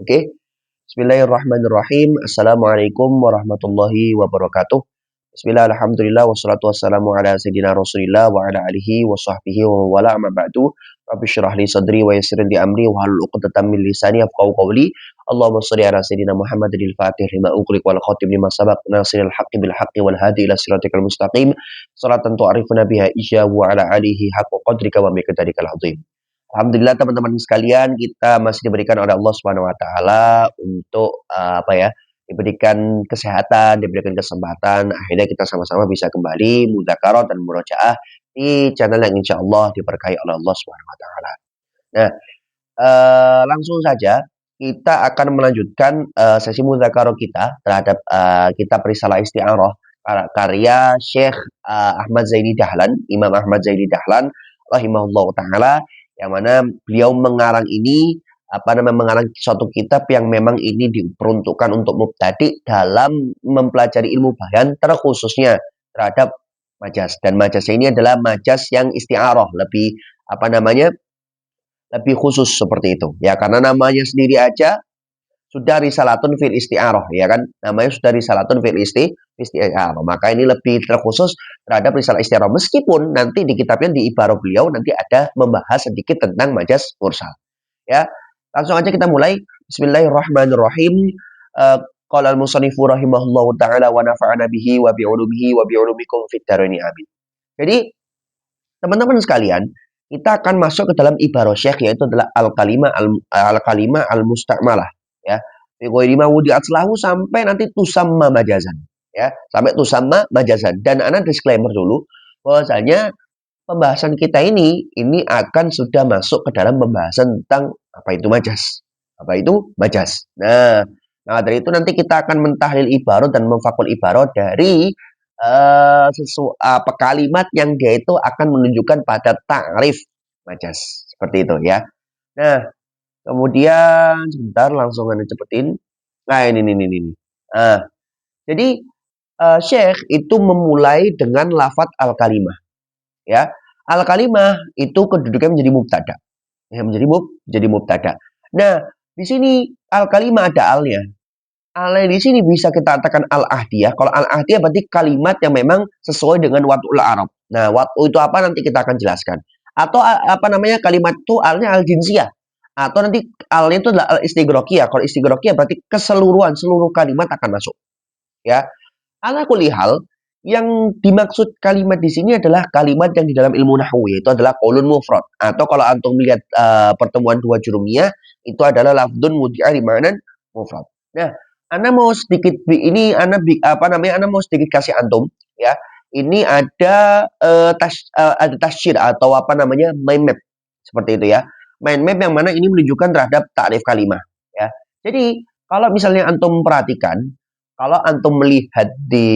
Oke. Bismillahirrahmanirrahim. Assalamualaikum warahmatullahi wabarakatuh. Bismillah, alhamdulillah, wassalatu wassalamu ala sayyidina rasulillah wa ala alihi wa sahbihi wa wala amma ba'du. Rabbi syrah li sadri wa yassir li amri wa halul 'uqdatam min lisani yafqahu qawli. Allahumma shalli ala sayyidina Muhammadil fatih lima ughliq wal khatim lima sabaq nasiril haqqi bil haqqi wal hadi ila siratikal mustaqim. Salatan tu'arifuna biha iyya wa ala alihi haqqa qadrika wa miqdarikal azim. Alhamdulillah teman-teman sekalian, kita masih diberikan oleh Allah Subhanahu wa taala untuk diberikan kesehatan, diberikan kesempatan, akhirnya kita sama-sama bisa kembali mudzakarah dan murojaah di channel yang insya Allah diberkahi oleh Allah Subhanahu wa taala. Nah, langsung saja kita akan melanjutkan sesi mudzakarah kita terhadap kitab Risalah Isti'arah karya Syekh Ahmad Zaini Dahlan, Imam Ahmad Zaini Dahlan rahimahullahu taala, yang mana beliau mengarang ini mengarang suatu kitab yang memang ini diperuntukkan untuk mubtadi dalam mempelajari ilmu bayan, terkhususnya terhadap majaz. Dan majaz ini adalah majaz yang isti'arah, lebih khusus seperti itu. Ya, karena namanya sendiri aja sudah risalatun fil isti'arah, ya kan? Namanya sudah risalatun fil isti'arah. Maka ini lebih terkhusus terhadap risalah isti'arah. Meskipun nanti di kitabnya, di ibarah beliau nanti ada membahas sedikit tentang majaz mursal. Ya, langsung aja kita mulai. Bismillahirrahmanirrahim. Qala al-musannifu rahimahullahu taala wa nafa'ana bihi wa bi'ulumihi wa bi'ulumikum fid dharain amin. Jadi, teman-teman sekalian, kita akan masuk ke dalam ibarah Syekh, yaitu adalah al-kalimah al-musta'malah. Ya, biqairima wudi'at lahu sampai nanti tusamma majazan, ya, sampai tusamma majazan. Dan ana disclaimer dulu bahwasanya pembahasan kita ini akan sudah masuk ke dalam pembahasan tentang apa itu majaz. Apa itu majaz. Nah, dari itu nanti kita akan mentahlil ibarat dan memfakul ibarat dari kalimat yang dia itu akan menunjukkan pada ta'rif majaz. Seperti itu ya. Nah, kemudian sebentar, langsung anda cepetin. Nah, ini. Nah, jadi Syekh itu memulai dengan lafadz al-kalimah. Ya, al-kalimah itu kedudukannya menjadi mubtada. Ya, menjadi mubtada. Nah, di sini al-kalimah ada alnya. Alnya di sini bisa kita katakan al-ahdiyah. Kalau al-ahdiyah berarti kalimat yang memang sesuai dengan wad'ul Arab. Nah, wad'u itu apa nanti kita akan jelaskan. Atau kalimat itu alnya al-jinsiyah. Atau nanti alnya itu adalah al-istighraqiyah. Kalau istighraqiyah berarti keseluruhan, seluruh kalimat akan masuk. Ya. Ala kulli hal, yang dimaksud kalimat di sini adalah kalimat yang di dalam ilmu nahwu, yaitu adalah qaulun mufrad. Atau kalau antum melihat pertemuan dua jurumiyah, itu adalah lafdun mudi'a di ma'nan mufrad. Nah, ana mau sedikit mau sedikit kasih antum, ya. Ini ada tasyir atau mind map seperti itu ya. Mind map yang mana ini menunjukkan terhadap ta'rif kalimah, ya. Jadi, kalau misalnya antum perhatikan, kalau antum melihat di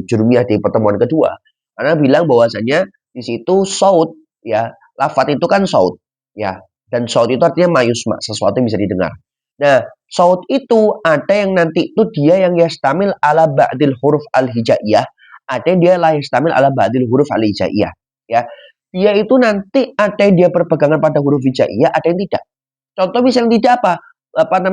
jurumiyah di pertemuan kedua, karena bilang bahwasanya di situ saut, ya, lafadz itu kan saut, ya, dan saut itu artinya mayusma, sesuatu yang bisa didengar. Nah, saut itu ada yang nanti itu dia yang yastamil ala ba'dil huruf al-hijaiyah, ada yang dia la yastamil ala ba'dil huruf al-hijaiyah, ya. Dia itu nanti ada yang dia berpegangan pada huruf hijaiyah, ada yang tidak. Contoh misalnya tidak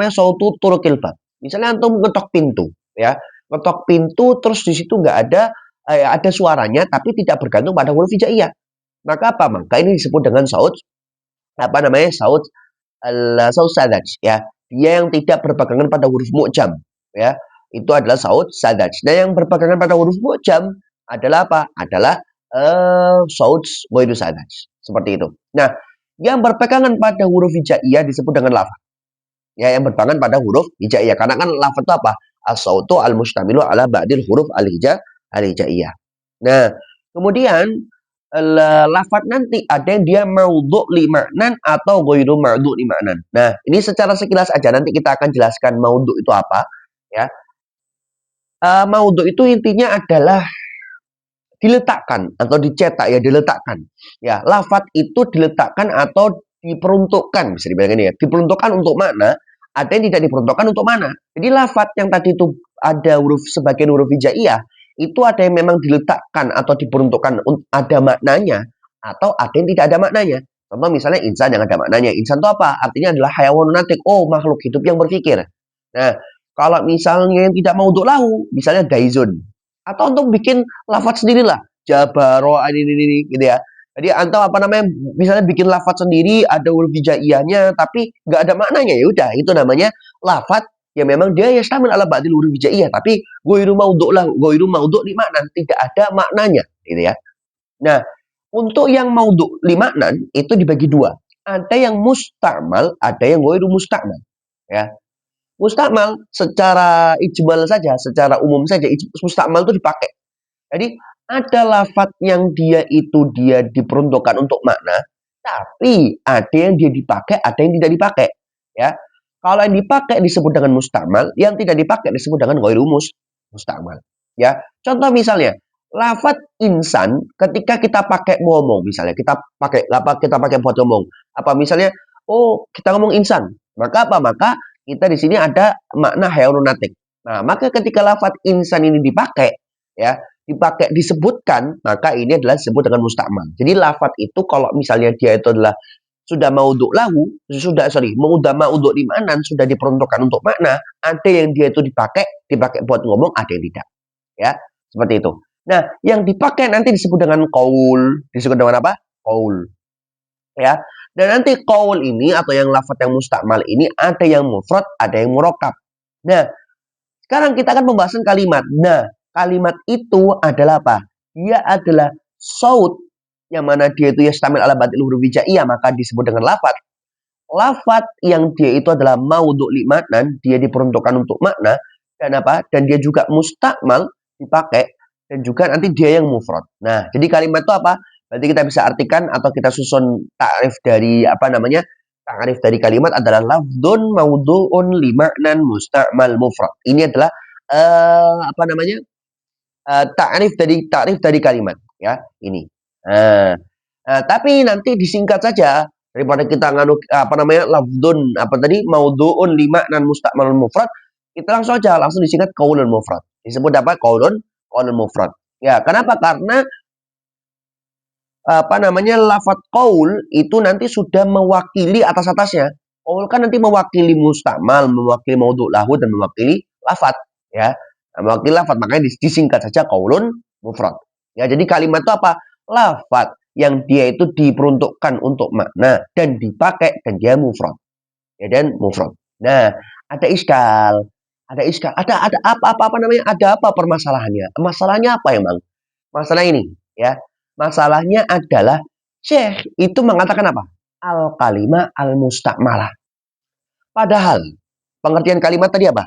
sautu turukil bab. Misalnya antum ngetok pintu, ya, ngetok pintu terus di situ nggak ada suaranya tapi tidak bergantung pada huruf hijaiyah. Maka maka ini disebut dengan saut saut sadaj, ya. Dia yang tidak berpegangan pada huruf mu'jam, ya. Itu adalah saut sadaj. Nah, yang berpegangan pada huruf mu'jam adalah apa? Adalah saut ghairu sadaj. Seperti itu. Nah, yang berpegangan pada huruf hijaiyah disebut dengan lafaz. Ya, yang berpegangan pada huruf hijaiyah. Karena kan lafaz itu apa? As-sautu al-mustamilu ala ba'dil huruf al-hijaiyah. Nah, kemudian lafaz nanti ada yang dia maudhu' li ma'nan atau ghairu maudhu' li ma'nan. Nah, ini secara sekilas aja nanti kita akan jelaskan maudhu' itu apa, ya. Maudhu' itu intinya adalah diletakkan atau dicetak, ya, diletakkan. Ya, lafaz itu diletakkan atau diperuntukkan, bisa dibayangkan ya. Diperuntukkan untuk mana? Ada yang tidak diperuntukkan untuk mana. Jadi lafaz yang tadi itu ada sebagian huruf hijaiyah, itu ada yang memang diletakkan atau diperuntukkan ada maknanya, atau ada yang tidak ada maknanya. Contoh misalnya insan yang ada maknanya. Insan itu apa? Artinya adalah hayawanun natik. Oh, makhluk hidup yang berpikir. Nah, kalau misalnya yang tidak mau untuk lahu, misalnya daizun. Atau untuk bikin lafaz sendirilah. Jabaro, ini, gitu ya. Jadi atau apa namanya, misalnya bikin lafaz sendiri, ada huruf hijaiyahnya, tapi nggak ada maknanya. Ya udah, itu namanya lafaz yang memang dia yastamil ala ba'dil huruf hijaiyah, tapi ghairu maudhu' lahu, ghairu maudhu' li makna, tidak ada maknanya, gitu ya. Nah, untuk yang maudhu' li maknan itu dibagi dua. Ada yang mustamal, ada yang ghairu mustamal, ya. Mustamal secara ijmal saja, secara umum saja, mustamal itu dipakai. Jadi ada lafaz yang dia diperuntukkan untuk makna, tapi ada yang dia dipakai, ada yang tidak dipakai. Ya, kalau yang dipakai disebut dengan mustamal, yang tidak dipakai disebut dengan ghairu mustamal. Ya, contoh misalnya lafaz insan ketika kita pakai ngomong, misalnya kita pakai buat ngomong, apa misalnya, oh kita ngomong insan, maka apa? Maka kita di sini ada makna hayawanun natik. Nah, maka ketika lafaz insan ini dipakai, ya disebutkan, maka ini adalah disebut dengan mustakmal. Jadi lafaz itu kalau misalnya dia itu adalah sudah maudhu' lahu, sudah maudhu' di makna, sudah diperuntukkan untuk makna, ada yang dia itu dipakai buat ngomong, ada yang tidak. Ya, seperti itu. Nah, yang dipakai nanti disebut dengan qaul, disebut dengan apa? Qaul. Ya. Dan nanti qaul ini atau yang lafaz yang mustakmal ini ada yang mufrad, ada yang murakkab. Nah, sekarang kita akan pembahasan kalimat. Nah, kalimat itu adalah apa? Dia adalah saut yang mana dia itu yastamil ala ba'dil huruf hijaiyah, maka disebut dengan lafaz. Lafaz yang dia itu adalah maudhu' li maknan, dia diperuntukkan untuk makna dan apa? Dan dia juga mustakmal dipakai dan juga nanti dia yang mufrad. Nah, jadi kalimat itu apa? Berarti kita bisa artikan atau kita susun takrif dari apa namanya? Takrif dari kalimat adalah lafdzun maudhu'un li maknan mustakmal mufrad. Ini adalah apa namanya? Takrif dari kalimat, ya, ini. Tapi nanti disingkat saja daripada kita nganu apa namanya lafdzun apa tadi maudhu'un li maknan mustakmal mufrad, kita langsung disingkat qaulun mufrad. Disebut apa? Qaulun mufrad. Ya, kenapa? Karena apa namanya lafaz qaul itu nanti sudah mewakili atas-atasnya. Qaul kan nanti mewakili mustakmal, mewakili maudhu' lahu dan mewakili lafaz, ya. Mewakili lafaz, makanya disingkat saja qaulun mufrad. Ya, jadi kalimat itu apa? Lafaz yang dia itu diperuntukkan untuk makna dan dipakai dan dia mufrad. Ya, dan mufrad. Nah, ada iskal. Ada apa namanya? Ada apa permasalahannya? Masalahnya apa emang? Masalah ini, ya. Masalahnya adalah Syekh itu mengatakan apa? Al-kalimah al-mustakmalah. Padahal pengertian kalimat tadi apa?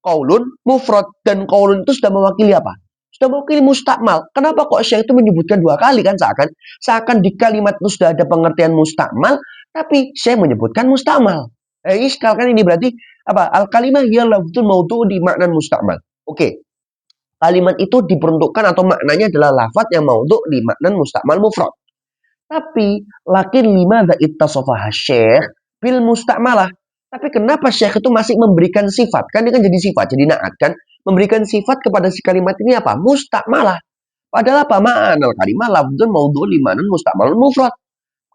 Qaulun mufrad, dan qaulun itu sudah mewakili apa? Sudah mewakili mustakmal. Kenapa kok Syekh itu menyebutkan dua kali kan seakan di kalimat itu sudah ada pengertian mustakmal, tapi Syekh menyebutkan mustakmal. Iskal kan ini berarti apa? Al-kalimah hiya lafdzun maudhu' di makna mustakmal. Oke. Kalimat itu diperuntukkan atau maknanya adalah lafaz yang maudhu' di makna mustakmal mufrad. Tapi lakin limadza ittasafaha Syekh bil mustakmalah. Tapi kenapa Syekh itu masih memberikan sifat? Kan ini kan jadi sifat, jadi naat kan? Memberikan sifat kepada si kalimat ini apa? Mustakmalah. Padahal apa? Ma'anal kalimah lafdzun maudhu' li makna mustakmal mufrad.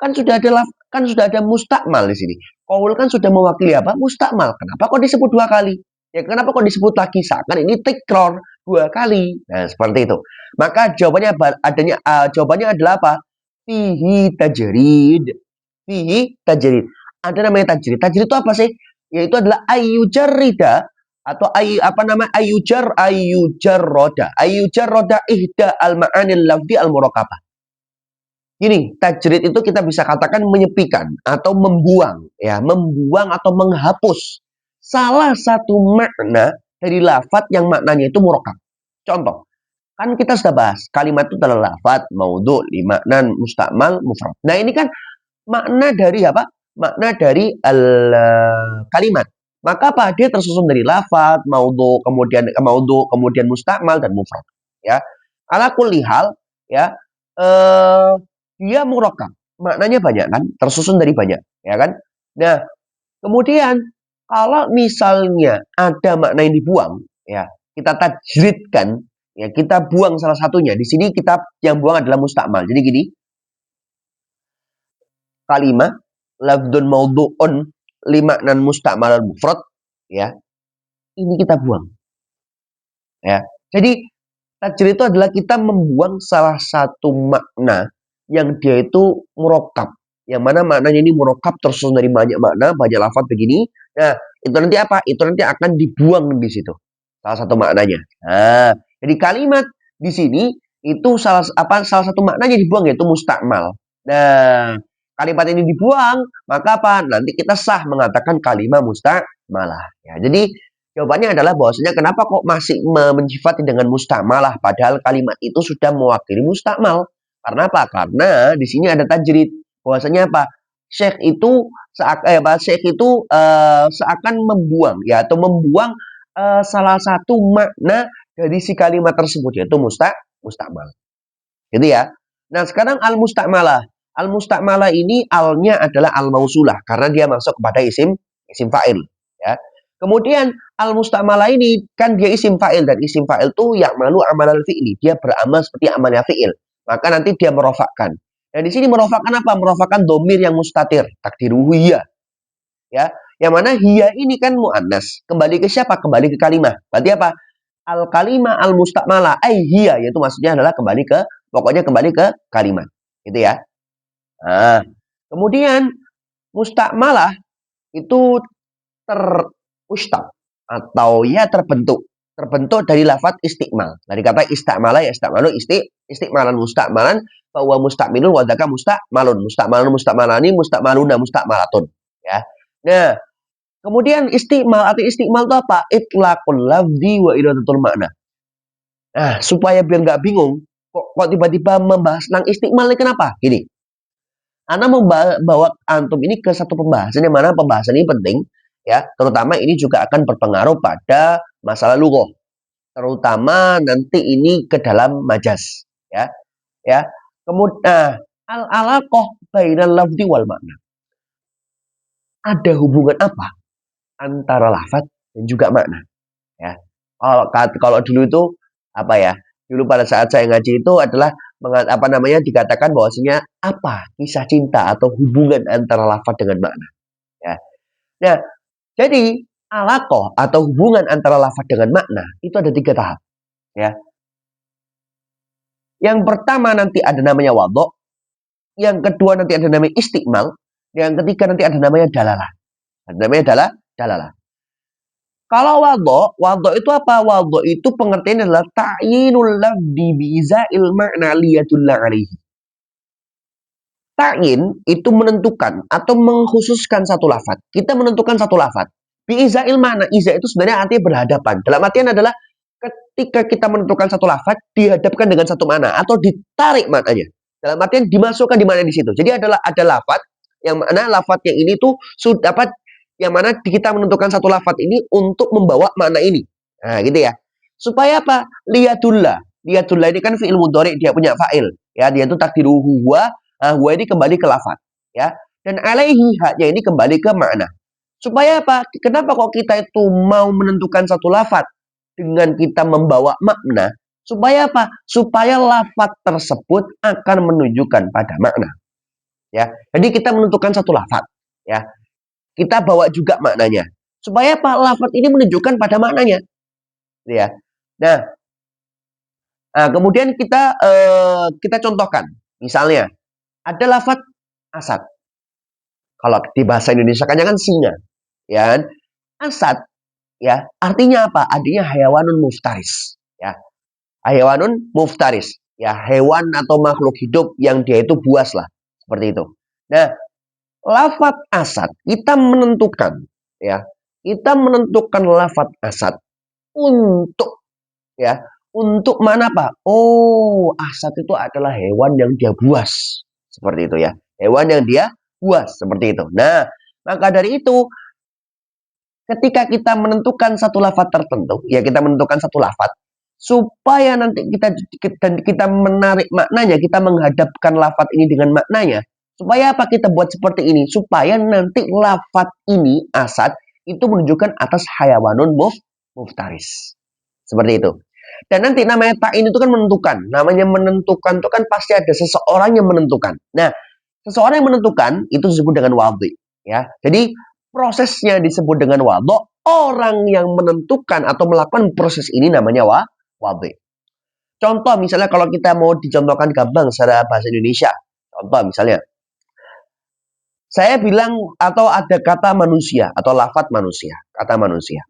Kan sudah ada mustakmal di sini. Qaul kan sudah mewakili apa? Mustakmal. Kenapa kok disebut dua kali? Ya kenapa kok disebut lagi? Seakan ini tikror dua kali. Nah, seperti itu. Maka jawabannya adalah apa? Fihi tajrid. Fihi tajrid. Ada namanya tajrid. Tajrid itu apa sih? Yaitu adalah ayyujarrida atau ayyujarroda ihda al-ma'anil lafzi al-murakkabah. Gini, tajrid itu kita bisa katakan menyepikan atau membuang, ya, membuang atau menghapus salah satu makna dari lafaz yang maknanya itu murakkab. Contoh, kan kita sudah bahas kalimat itu adalah lafaz maudhu' li maknan mustakmal mufrad. Nah, ini kan makna dari apa? Makna dari kalimat. Maka apa? Dia tersusun dari lafaz, maudhu', kemudian mustakmal dan mufrad, ya. Ala kulli hal, ya. Dia murakkab. Maknanya banyak kan? Tersusun dari banyak, ya kan? Nah, kemudian kalau misalnya ada makna yang dibuang, ya, kita tajridkan, ya, kita buang salah satunya. Di sini kita yang buang adalah mustakmal. Jadi gini, kalimah lafdun maudhu'un limaknan musta'mal mufrad, ya, ini kita buang, ya. Jadi tajrid itu adalah kita membuang salah satu makna yang dia itu murakkab, yang mana maknanya ini murakkab tersusun dari banyak makna, banyak lafaz begini. Nah, itu nanti apa? Itu nanti akan dibuang di situ salah satu maknanya. Nah, jadi kalimat di sini itu salah satu maknanya dibuang, yaitu mustakmal. Nah, kalimat ini dibuang, maka apa? Nanti kita sah mengatakan kalimat mustakmalah. Ya, jadi jawabannya adalah bahwasanya kenapa kok masih mensifati dengan mustamalah padahal kalimat itu sudah mewakili mustakmal. Karena apa? Karena di sini ada tajrid. Bahwasanya apa? Syekh itu seakan membuang, ya, atau membuang salah satu makna dari si kalimat tersebut, yaitu mustakmal. Gitu ya. Nah, sekarang al-mustakmalah. Al-mustakmalah ini alnya adalah al-mausulah karena dia masuk kepada isim fa'il, ya. Kemudian al-mustakmalah ini kan dia isim fa'il, dan isim fa'il itu ya'malu amalal fi'li, dia beramal seperti amalnya fi'il. Maka nanti dia merofakkan. Dan di sini merofakkan apa? Merofakkan domir yang mustatir, takdiruhu hiya, ya. Yang mana hiya ini kan muannas. Kembali ke siapa? Kembali ke kalimah. Berarti apa? Al kalimah al mustakmalah hiya, yaitu maksudnya adalah pokoknya kembali ke kalimat. Gitu ya. Nah, kemudian mustakmalah itu terustaq atau ya terbentuk dari lafaz istiqmal, dari kata istakmala, ya istakmalu, istiqmalan mustakmalan, bahwa mustakmilun wadaka mustakmalani mustakmaluna mustakmalatun, ya. Nah, kemudian istiqmal atau istiqmal itu apa? Itlaqul lafzi wa iradatul makna. Nah, supaya biar nggak bingung, kok tiba-tiba membahas tentang istiqmal ini, kenapa? Gini, Ana membawa antum ini ke satu pembahasan yang mana pembahasan ini penting, ya, terutama ini juga akan berpengaruh pada masalah lugah, terutama nanti ini ke dalam majas, ya, ya. Kemudian al-alaqah bainal lafzi wal makna. Ada hubungan apa antara lafaz dan juga makna, ya. Kalau dulu itu apa ya? Dulu pada saat saya ngaji itu adalah dikatakan bahwasanya apa kisah cinta atau hubungan antara lafaz dengan makna, ya. Nah, jadi alaqah atau hubungan antara lafaz dengan makna itu ada 3 tahap, ya. Yang pertama nanti ada namanya wadhu', yang kedua nanti ada namanya istiqmal, yang ketiga nanti ada namanya dalalah. Ada namanya dalalah. Kalau wadhu itu apa? Wadhu itu pengertiannya adalah ta'yinul lafzi bi'izail ma'na liyadulla alaihi. Ta'yin itu menentukan atau mengkhususkan satu lafaz. Kita menentukan satu lafaz. Bi'izail ma'na. Iza itu sebenarnya artinya berhadapan. Dalam artian adalah ketika kita menentukan satu lafaz dihadapkan dengan satu makna atau ditarik maknanya. Dalam artian dimasukkan di mana di situ. Jadi ada lafaz yang mana lafaz yang ini tuh sudah dapat, yang mana kita menentukan satu lafaz ini untuk membawa makna ini. Nah, gitu ya. Supaya apa? Liyadullah. Liyadullah ini kan fi'il mudhari, dia punya fa'il. Ya, dia itu takdiruhu huwa. Huwa ini kembali ke lafaz, ya. Dan alaihi, haknya ini kembali ke makna. Supaya apa? Kenapa kok kita itu mau menentukan satu lafaz dengan kita membawa makna? Supaya apa? Supaya lafaz tersebut akan menunjukkan pada makna, ya. Jadi kita menentukan satu lafaz, ya. Kita bawa juga maknanya. Supaya apa? Lafaz ini menunjukkan pada maknanya, ya. Nah, kemudian kita contohkan. Misalnya, ada lafaz asad. Kalau di bahasa Indonesia kan singa, ya. Asad, ya, artinya apa? Artinya hayawanun muftaris, ya. Hayawanun muftaris, ya, hewan atau makhluk hidup yang dia itu buas lah, seperti itu. Nah, lafaz asad kita menentukan, ya. Kita menentukan lafaz asad untuk, ya, untuk mana Pak? Oh, asad itu adalah hewan yang dia buas. Seperti itu, ya. Hewan yang dia buas, seperti itu. Nah, maka dari itu ketika kita menentukan satu lafaz tertentu, ya, kita menentukan satu lafaz supaya nanti kita menarik maknanya, kita menghadapkan lafaz ini dengan maknanya. Supaya apa kita buat seperti ini? Supaya nanti lafaz ini asad itu menunjukkan atas hayawanun muftaris. Seperti itu. Dan nanti namanya ta'in itu kan menentukan. Namanya menentukan itu kan pasti ada seseorang yang menentukan. Nah, Seseorang yang menentukan itu disebut dengan wadhi, ya. Jadi prosesnya disebut dengan wadhi. Orang yang menentukan atau melakukan proses ini namanya wadhi. Contoh misalnya kalau kita mau dicontohkan gampang secara bahasa Indonesia. Contoh misalnya, saya bilang atau ada kata manusia atau lafadz manusia, kata manusia.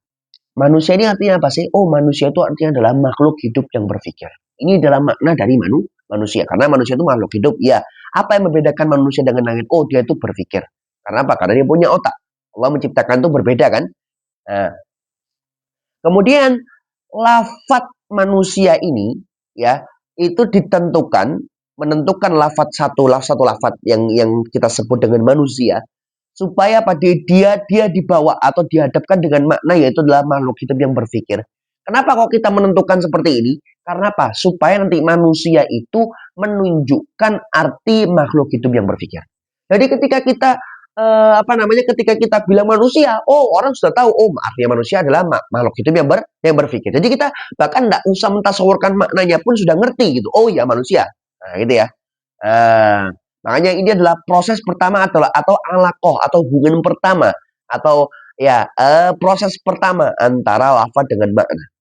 Manusia ini artinya apa sih? Oh, manusia itu artinya adalah makhluk hidup yang berpikir. Ini adalah makna dari manusia. Karena manusia itu makhluk hidup. Ya, apa yang membedakan manusia dengan langit? Oh, dia itu berpikir. Karena apa? Karena dia punya otak. Allah menciptakan itu berbeda kan? Nah, kemudian lafadz manusia ini ya itu menentukan lafadz satu lafadz yang kita sebut dengan manusia supaya pada dia dibawa atau dihadapkan dengan makna yaitu adalah makhluk hidup yang berpikir. Kenapa kok kita menentukan seperti ini? Karena apa? Supaya nanti manusia itu menunjukkan arti makhluk hidup yang berpikir. Jadi ketika kita ketika kita bilang manusia, oh orang sudah tahu, oh artinya manusia adalah makhluk hidup yang berpikir. Jadi kita bahkan tidak usah mentasawurkan maknanya pun sudah ngerti gitu. Oh ya manusia, nah gitu ya. Makanya ini adalah proses pertama atau alakoh atau hubungan pertama atau ya proses pertama antara lafaz dengan makna.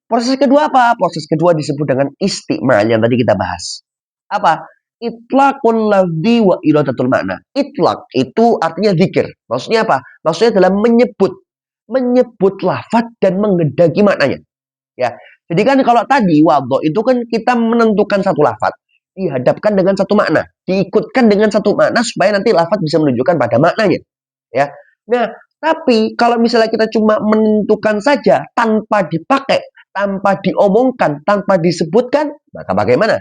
Proses kedua apa? Proses kedua disebut dengan istimal yang tadi kita bahas. Apa? Itlaqul lafzi wa iradatul makna. Itlaq itu artinya zikir. Maksudnya apa? Maksudnya adalah menyebut lafaz dan menghendaki maknanya. Ya. Jadi kan kalau tadi wadho itu kan kita menentukan satu lafaz dihadapkan dengan satu makna, diikutkan dengan satu makna supaya nanti lafaz bisa menunjukkan pada maknanya. Ya. Nah, tapi kalau misalnya kita cuma menentukan saja tanpa dipakai, tanpa diomongkan, tanpa disebutkan, maka bagaimana?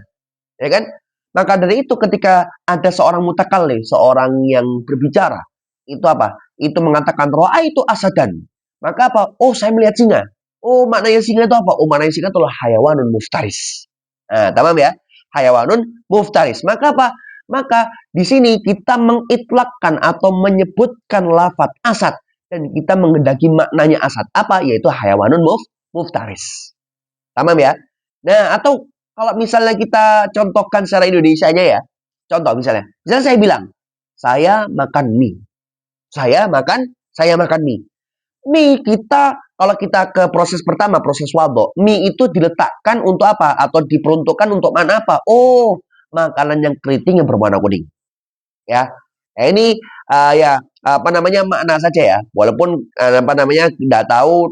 Ya kan? Maka dari itu ketika ada seorang mutakallim, seorang yang berbicara, itu apa? Itu mengatakan roa itu asadan. Maka apa? Oh, saya melihat singa. Oh, maknanya singa itu apa? Oh, maknanya singa itu adalah hayawanun muftaris. Nah, tamam ya? Hayawanun muftaris. Maka apa? Maka di sini kita mengitlakkan atau menyebutkan lafaz asad dan kita mengendaki maknanya asad. Apa? Yaitu hayawanun muftaris. Tamam ya? Nah, atau kalau misalnya kita contohkan secara Indonesianya ya. Contoh misalnya saya bilang, saya makan mie. Saya makan mie. Mie kita, kalau kita ke proses pertama, proses wadho, mie itu diletakkan untuk apa? Atau diperuntukkan untuk mana apa? Oh, makanan yang keriting yang berwarna kuning. Ya. Nah, ini makna saja ya. Walaupun tidak tahu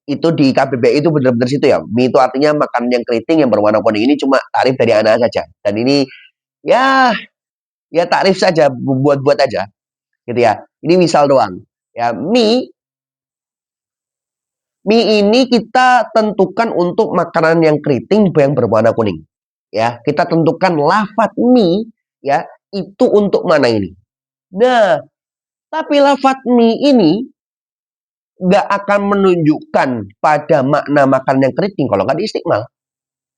itu di KBBI itu benar-benar situ ya. Mie itu artinya makanan yang keriting yang berwarna kuning. Ini cuma tarif dari anak saja. Dan ini ya tarif saja, buat aja. Gitu ya. Ini misal doang. Ya, mie ini kita tentukan untuk makanan yang keriting yang berwarna kuning. Ya, kita tentukan lafaz mie ya, itu untuk mana ini. Nah, tapi lafaz mie ini nggak akan menunjukkan pada makna makan yang keriting kalau nggak diistiqmal,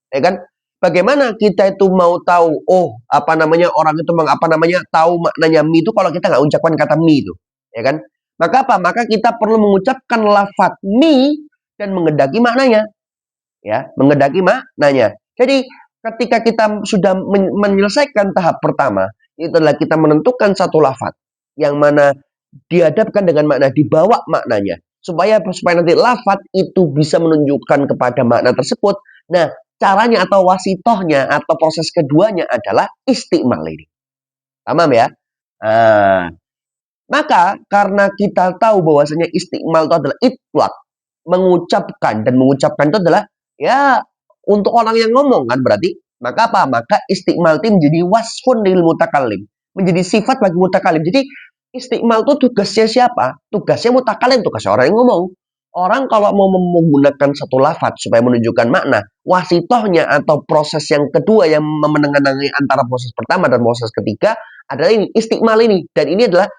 ya kan? Bagaimana kita itu mau tahu, orang itu tahu maknanya mie itu kalau kita nggak ucapkan kata mie itu, ya kan? Maka apa? Maka kita perlu mengucapkan lafaz mie dan mengendaki maknanya, ya, mengendaki maknanya. Jadi ketika kita sudah menyelesaikan tahap pertama, itu adalah kita menentukan satu lafaz yang mana dihadapkan dengan makna, dibawa maknanya. Supaya nanti lafaz itu bisa menunjukkan kepada makna tersebut. Nah, caranya atau wasitohnya atau proses keduanya adalah istiqmal ini. Paham ya? Maka karena kita tahu bahwasanya istiqmal itu adalah itlaq, mengucapkan itu adalah ya untuk orang yang ngomong kan berarti. Maka apa? Maka istiqmal itu menjadi wasfun lil mutakallim, menjadi sifat bagi mutakallim. Jadi istiqmal itu tugasnya siapa? Tugasnya mutakallim, tugasnya orang yang ngomong. Orang kalau mau menggunakan satu lafaz supaya menunjukkan makna, wasitohnya atau proses yang kedua yang menengahi antara proses pertama dan proses ketiga adalah ini, istiqmal ini. Dan ini adalah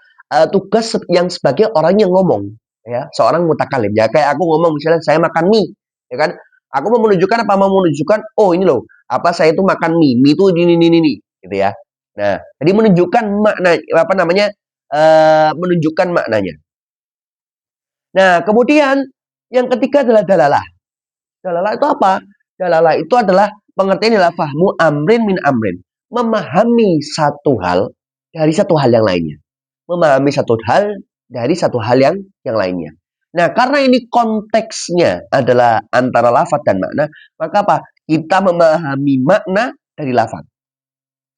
tugas yang sebagai orang yang ngomong, ya, seorang mutakallim. Ya kayak aku ngomong misalnya saya makan mie, ya kan? Aku mau menunjukkan apa? Mau menunjukkan, oh ini loh, saya itu makan mie, mie itu ini, gitu ya. Nah, jadi menunjukkan makna menunjukkan maknanya. Nah, kemudian yang ketiga adalah dalalah. Dalalah itu apa? Dalalah itu adalah pengertian adalah fahmu amrin min amrin. memahami satu hal dari satu hal yang lainnya. Memahami satu hal dari satu hal yang lainnya. Nah, karena ini konteksnya adalah antara lafaz dan makna, maka apa? Kita memahami makna dari lafaz.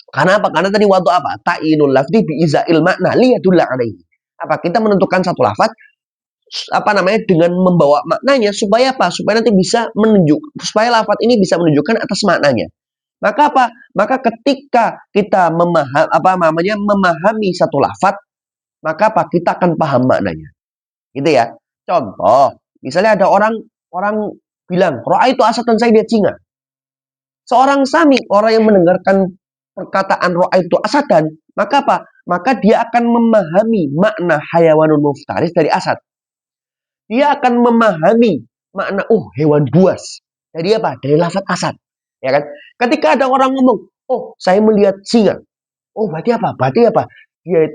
Karena apa? Karena tadi waktu apa? Ta'inul lafzi bi'izail makna liyadulla alaihi. Apa? Kita menentukan satu lafaz dengan membawa maknanya supaya apa? Supaya nanti bisa supaya lafaz ini bisa menunjukkan atas maknanya. Maka apa? Maka ketika kita memahami satu lafaz, maka apa? Kita akan paham maknanya. Gitu ya. Contoh, misalnya ada orang bilang, "Ra'aitu asatan, saya lihat singa." Seorang sami, orang yang mendengarkan perkataan ra'aitu asadan, maka apa? Maka dia akan memahami makna hayawanun muftaris dari asad. Dia akan memahami makna hewan buas. Dari apa? Dari lafaz asad. Ya kan? Ketika ada orang ngomong, "Oh, saya melihat singa." Oh, berarti apa? Berarti apa?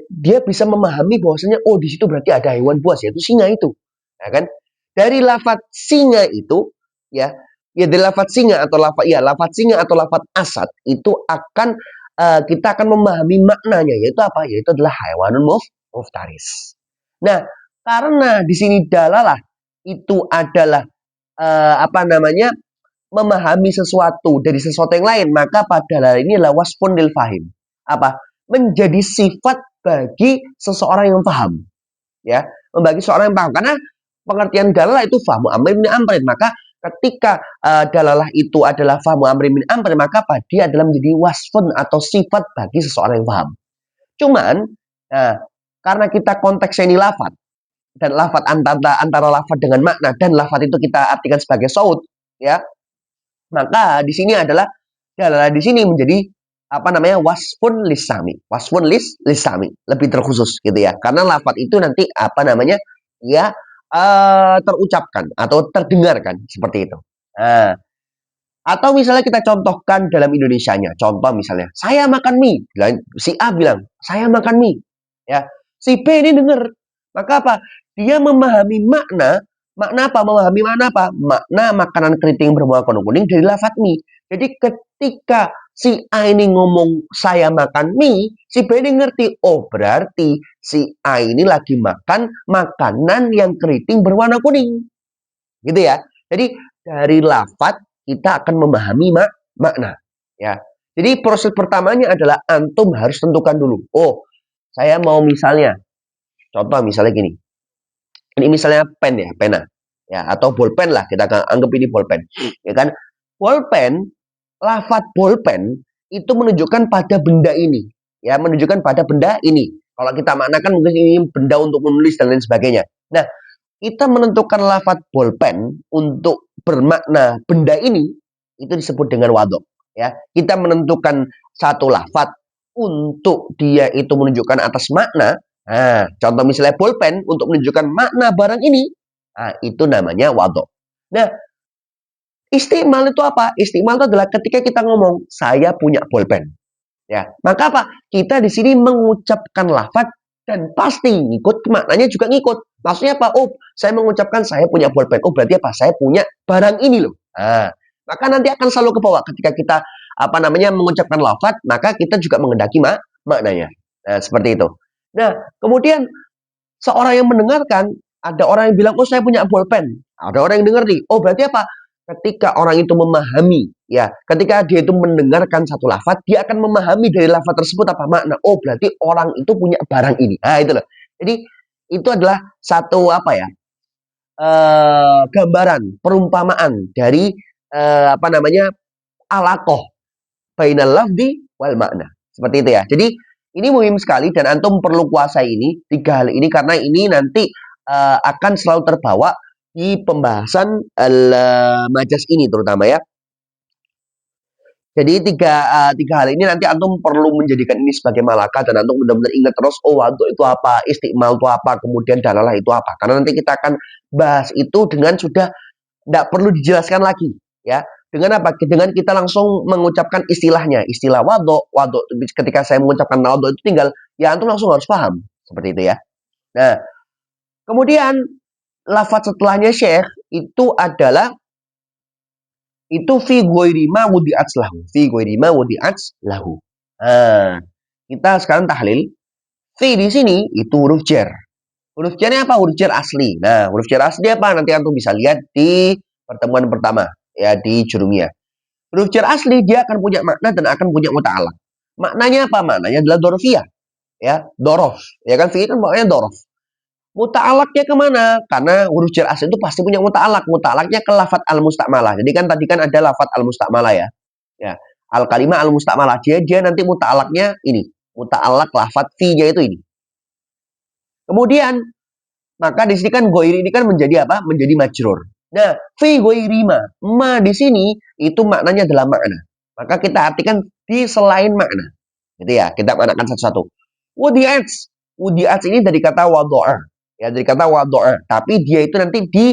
Dia bisa memahami bahwasanya di situ berarti ada hewan buas, yaitu singa itu. Ya kan? Dari lafaz singa itu, ya dari lafaz singa atau lafaz asad itu akan kita akan memahami maknanya, yaitu apa? Yaitu adalah hayawanun muftaris. Nah, karena di sini dalalah itu adalah memahami sesuatu dari sesuatu yang lain, maka pada ini adalah wasfun lil fahim. Apa? Menjadi sifat bagi seseorang yang paham. Ya, bagi seorang yang paham. Karena pengertian dalalah itu fahmu amri min amrin, maka ketika dalalah itu adalah fahmu amri min amrin, maka dia adalah menjadi wasfun atau sifat bagi seseorang yang paham. Cuman karena kita konteksnya ini lafaz, dan lafaz antara lafaz dengan makna, dan lafaz itu kita artikan sebagai saut, ya, maka di sini adalah dalalah di sini menjadi wasfun lisami, lebih terkhusus gitu ya, karena lafaz itu nanti terucapkan atau terdengarkan seperti itu. Nah, atau misalnya kita contohkan dalam Indonesianya, contoh misalnya saya makan mie, si A bilang saya makan mie, ya, si B ini dengar, maka apa? Dia memahami makna apa? Memahami makna apa? Makna makanan keriting berwarna kuning dari lafaz mie. Jadi ketika si A ini ngomong saya makan mie, si B ini ngerti, berarti si A ini lagi makan makanan yang keriting berwarna kuning. Gitu ya. Jadi dari lafaz kita akan memahami makna. Ya. Jadi proses pertamanya adalah antum harus tentukan dulu. Saya mau misalnya, contoh misalnya gini. Ini misalnya pen ya, pena. Ya, atau bolpen lah, kita anggap ini bolpen. Ya kan? Bolpen, lafaz bolpen itu menunjukkan pada benda ini. Ya, menunjukkan pada benda ini. Kalau kita maknakan mungkin ini benda untuk menulis dan lain sebagainya. Nah, kita menentukan lafaz bolpen untuk bermakna benda ini, itu disebut dengan wadok. Ya, kita menentukan satu lafaz untuk dia itu menunjukkan atas makna. Nah, contoh misalnya bolpen untuk menunjukkan makna barang ini, itu namanya wadok. Nah, istimal itu apa? Istimal itu adalah ketika kita ngomong saya punya bolpen. Ya, maka apa? Kita di sini mengucapkan lafaz dan pasti ngikut, maknanya juga ngikut. Maksudnya apa? Saya mengucapkan saya punya bolpen. Berarti apa? Saya punya barang ini loh. Maka nanti akan selalu ke bawah ketika kita mengucapkan lafaz, maka kita juga mengendaki maknanya. Nah, seperti itu. Nah, kemudian seorang yang mendengarkan, ada orang yang bilang, saya punya bolpen. Ada orang yang dengar nih. Berarti apa? Ketika orang itu memahami, ya, ketika dia itu mendengarkan satu lafaz, dia akan memahami dari lafaz tersebut apa makna. Berarti orang itu punya barang ini. Itu loh. Jadi itu adalah satu gambaran, perumpamaan dari alaqah bainal lafzi wal makna. Seperti itu ya. Jadi ini muhim sekali dan antum perlu kuasai ini, 3 hal ini, karena ini nanti akan selalu terbawa di pembahasan al-majaz ini terutama ya. Jadi tiga hal ini nanti antum perlu menjadikan ini sebagai malakah, dan antum benar-benar ingat terus, waduk itu apa, istimal itu apa, kemudian dalalah itu apa. Karena nanti kita akan bahas itu dengan sudah tidak perlu dijelaskan lagi ya. Dengan apa? Dengan kita langsung mengucapkan istilahnya, istilah waduk. Ketika saya mengucapkan waduk itu tinggal ya antum langsung harus paham seperti itu ya. Nah, kemudian lafaz setelahnya Syekh itu adalah itu fi ghairi ma wudi'at lahu. Fi ghairi ma wudi'at lahu. Nah, kita sekarang tahlil. Fi di sini itu huruf jar. Huruf jarnya apa? Huruf jar asli. Nah, huruf jar asli apa? Nanti antum bisa lihat di pertemuan pertama ya di jurumiyah. Huruf jar asli dia akan punya makna dan akan punya muta'alaq. Maknanya apa? Maknanya adalah dorofiyah. Ya, dorof. Ya kan, fi'il kan maknanya dorof. Muta'alaqnya kemana? Karena huruf jar asli itu pasti punya muta'alaq. Muta'alaqnya ke lafat al-musta'malah. Jadi kan tadi kan ada lafat al-musta'malah ya. Ya, al-kalimah al-musta'malah. Dia nanti muta'alaqnya ini. Muta'alaq lafat fi-nya itu ini. Kemudian, maka di sini kan goiri ini kan menjadi apa? Menjadi majrur. Nah, fi goiri ma di sini itu maknanya adalah makna. Maka kita artikan di selain makna. Gitu ya, kita maknakan satu-satu. Wudi'ats. Wudi'ats ini dari kata wado'a. Ya, dari kata wado'a. Tapi dia itu nanti di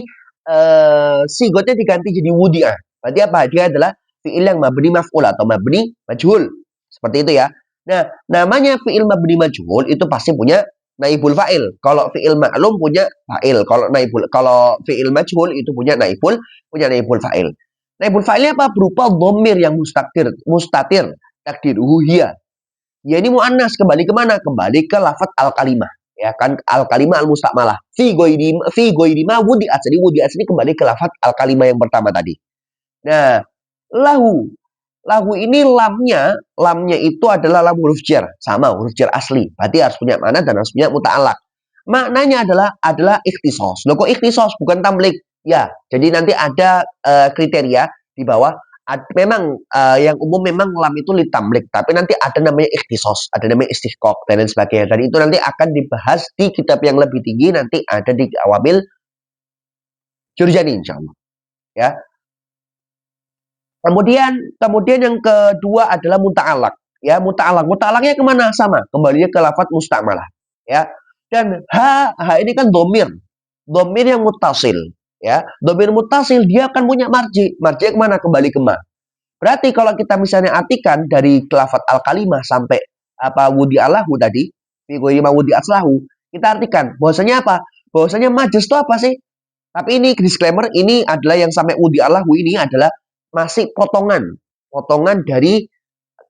sigotnya diganti jadi wudi'ah. Berarti apa? Dia adalah fi'il yang mabni maf'ul atau mabni majhul. Seperti itu ya. Nah, namanya fi'il mabni majhul itu pasti punya naibul fa'il. Kalau fi'il ma'lum punya fa'il. Kalau fi'il majhul itu punya naibul fa'il. Naibul fa'ilnya apa? Berupa dhamir yang mustatir takdiruhu hiya. Ya ini muannas, kembali kemana? Kembali ke lafaz al-kalimah. Ya kan, al-kalimah al-musta'malah. Fi goiri ma wudi'at. Jadi wudi'at ini kembali ke lafaz al-kalimah yang pertama tadi. Nah, lahu. Lahu ini lamnya itu adalah lam huruf jar, sama huruf jar asli. Berarti harus punya makna dan harus punya muta'alaq. Maknanya adalah ikhtisos. Loh kok ikhtisos bukan tamlik? Ya, jadi nanti ada kriteria di bawah. Memang yang umum memang lam itu litamlik, tapi nanti ada namanya ikhtisos, ada namanya istihqaq dan lain sebagainya. Dan itu nanti akan dibahas di kitab yang lebih tinggi, nanti ada di awamil Jurjani insyaallah. Ya. Kemudian yang kedua adalah muta'alaq. Ya, muta'alaqnya kemana? Sama, kembalinya ke lafaz musta'malah. Ya. Dan ha ini kan domir yang mutasil. Ya, domir mutasil dia akan punya marji. Marji kemana? Kembali ke ma. Berarti kalau kita misalnya artikan dari lafaz al-kalimah sampai apa wudi alahu tadi, fi wudi aslahu, kita artikan bahwasanya apa? Bahwasanya majas itu apa sih? Tapi ini disclaimer, ini adalah yang sampai wudi alahu ini adalah masih potongan dari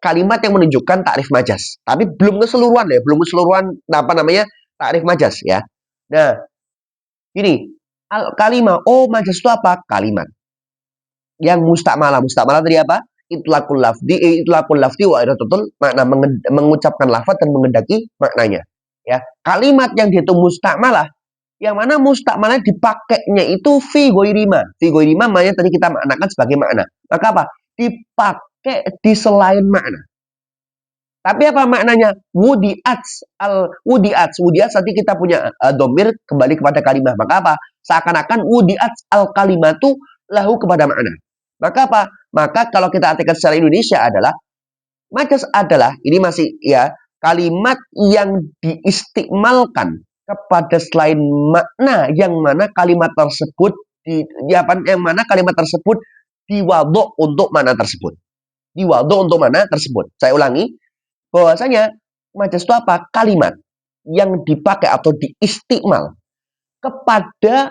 kalimat yang menunjukkan takrif majas. Tapi belum keseluruhan ya, belum keseluruhan apa namanya takrif majas ya. Nah, ini kalimat majas itu apa? Kalimat yang mustakmalah tadi apa? Itlaqul lafdi wa iradatul makna, mengucapkan lafaz dan mengendaki maknanya. Ya, kalimat yang dia itu mustakmalah, yang mana mustakmalah dipakainya itu fi goirima. Fi goirima maknanya tadi kita maknakan sebagai makna. Maka apa? Dipakai di selain makna. Tapi apa maknanya? Wudi'ats tadi kita punya domir kembali kepada kalimat. Maka apa? Seakan-akan wudi'ats al kalimatu lahu kepada makna. Maka apa? Maka kalau kita artikan secara Indonesia adalah majas adalah ini masih ya kalimat yang diistimalkan kepada selain makna yang mana kalimat tersebut yang mana kalimat tersebut diwadok untuk mana tersebut. Diwadok untuk mana tersebut. Saya ulangi bahwasanya majas itu apa? Kalimat yang dipakai atau diistimal kepada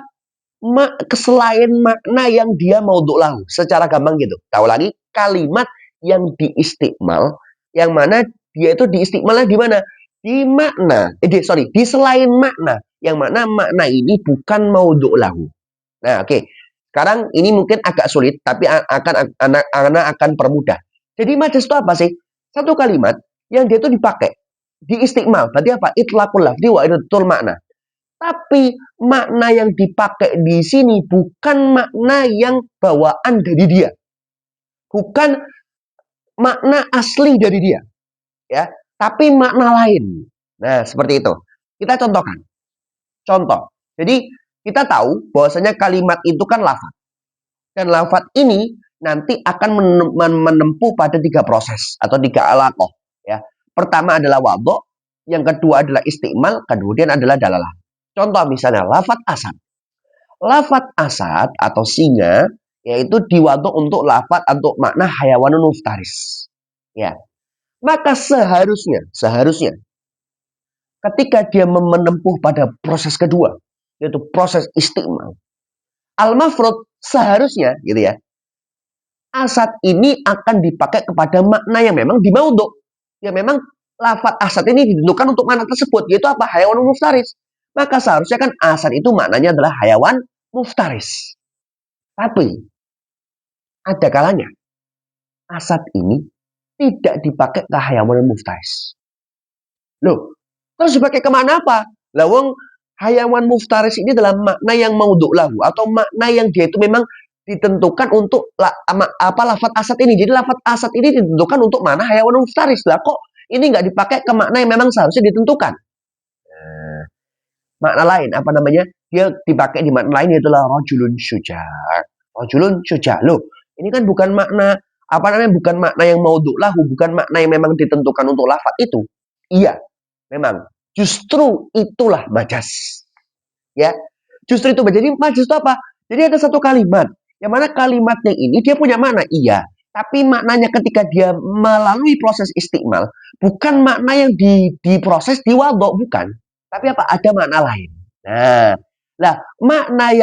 selain makna yang dia mau lahu, secara gampang gitu. Tahu lagi kalimat yang diistimal, yang mana dia itu diistimalnya di mana? Di makna, di selain makna, yang mana makna ini bukan mau lahu. Nah, oke. Sekarang ini mungkin agak sulit, tapi anak akan permudah. Jadi majas itu apa sih? Satu kalimat yang dia itu dipakai, diistimal. Berarti apa? Itlaqul lafzi wa iradatul makna. Tapi makna yang dipakai di sini bukan makna yang bawaan dari dia. Bukan makna asli dari dia. Ya, tapi makna lain. Nah, seperti itu. Kita contohkan. Contoh. Jadi, kita tahu bahwasanya kalimat itu kan lafaz. Dan lafaz ini nanti akan menempuh pada 3 proses atau 3 alaqah. Ya. Pertama adalah wadho, yang kedua adalah istimal, kemudian adalah dalalah. Contoh misalnya lafaz asad. Lafaz asad atau singa yaitu diwaduk untuk lafaz untuk makna hayawanun muftaris. Ya. Maka seharusnya ketika dia menempuh pada proses kedua yaitu proses istimal. Al-mafrud seharusnya gitu ya. Asad ini akan dipakai kepada makna yang memang dimaudhu. ya memang lafaz asad ini ditentukan untuk makna tersebut, yaitu apa? Hayawan muftaris. Maka seharusnya kan asad itu maknanya adalah hayawan muftaris. Tapi ada kalanya asad ini tidak dipakai ke hayawan muftaris. Loh, terus dipakai kemana apa? Lawang hayawan muftaris ini adalah makna yang maudhu' lahu, atau makna yang dia itu memang ditentukan untuk lafaz asad ini. Jadi lafaz asad ini ditentukan untuk mana hayawan muftaris. Lah kok ini nggak dipakai ke makna yang memang seharusnya ditentukan? Makna lain apa namanya? Dia dipakai di makna lain, yaitu rajulun syuja'. Rajulun syuja'. Loh, ini kan bukan makna apa namanya? Bukan makna yang maudhu' lahu, bukan makna yang memang ditentukan untuk lafaz itu. Iya, memang justru itulah majas. Ya, justru itu. Jadi majas itu apa? Jadi ada satu kalimat, yang mana kalimatnya ini dia punya makna, iya. Tapi maknanya ketika dia melalui proses istiqmal, bukan makna yang diproses di wadok, bukan. Tapi apa? Ada makna lain. Nah, makna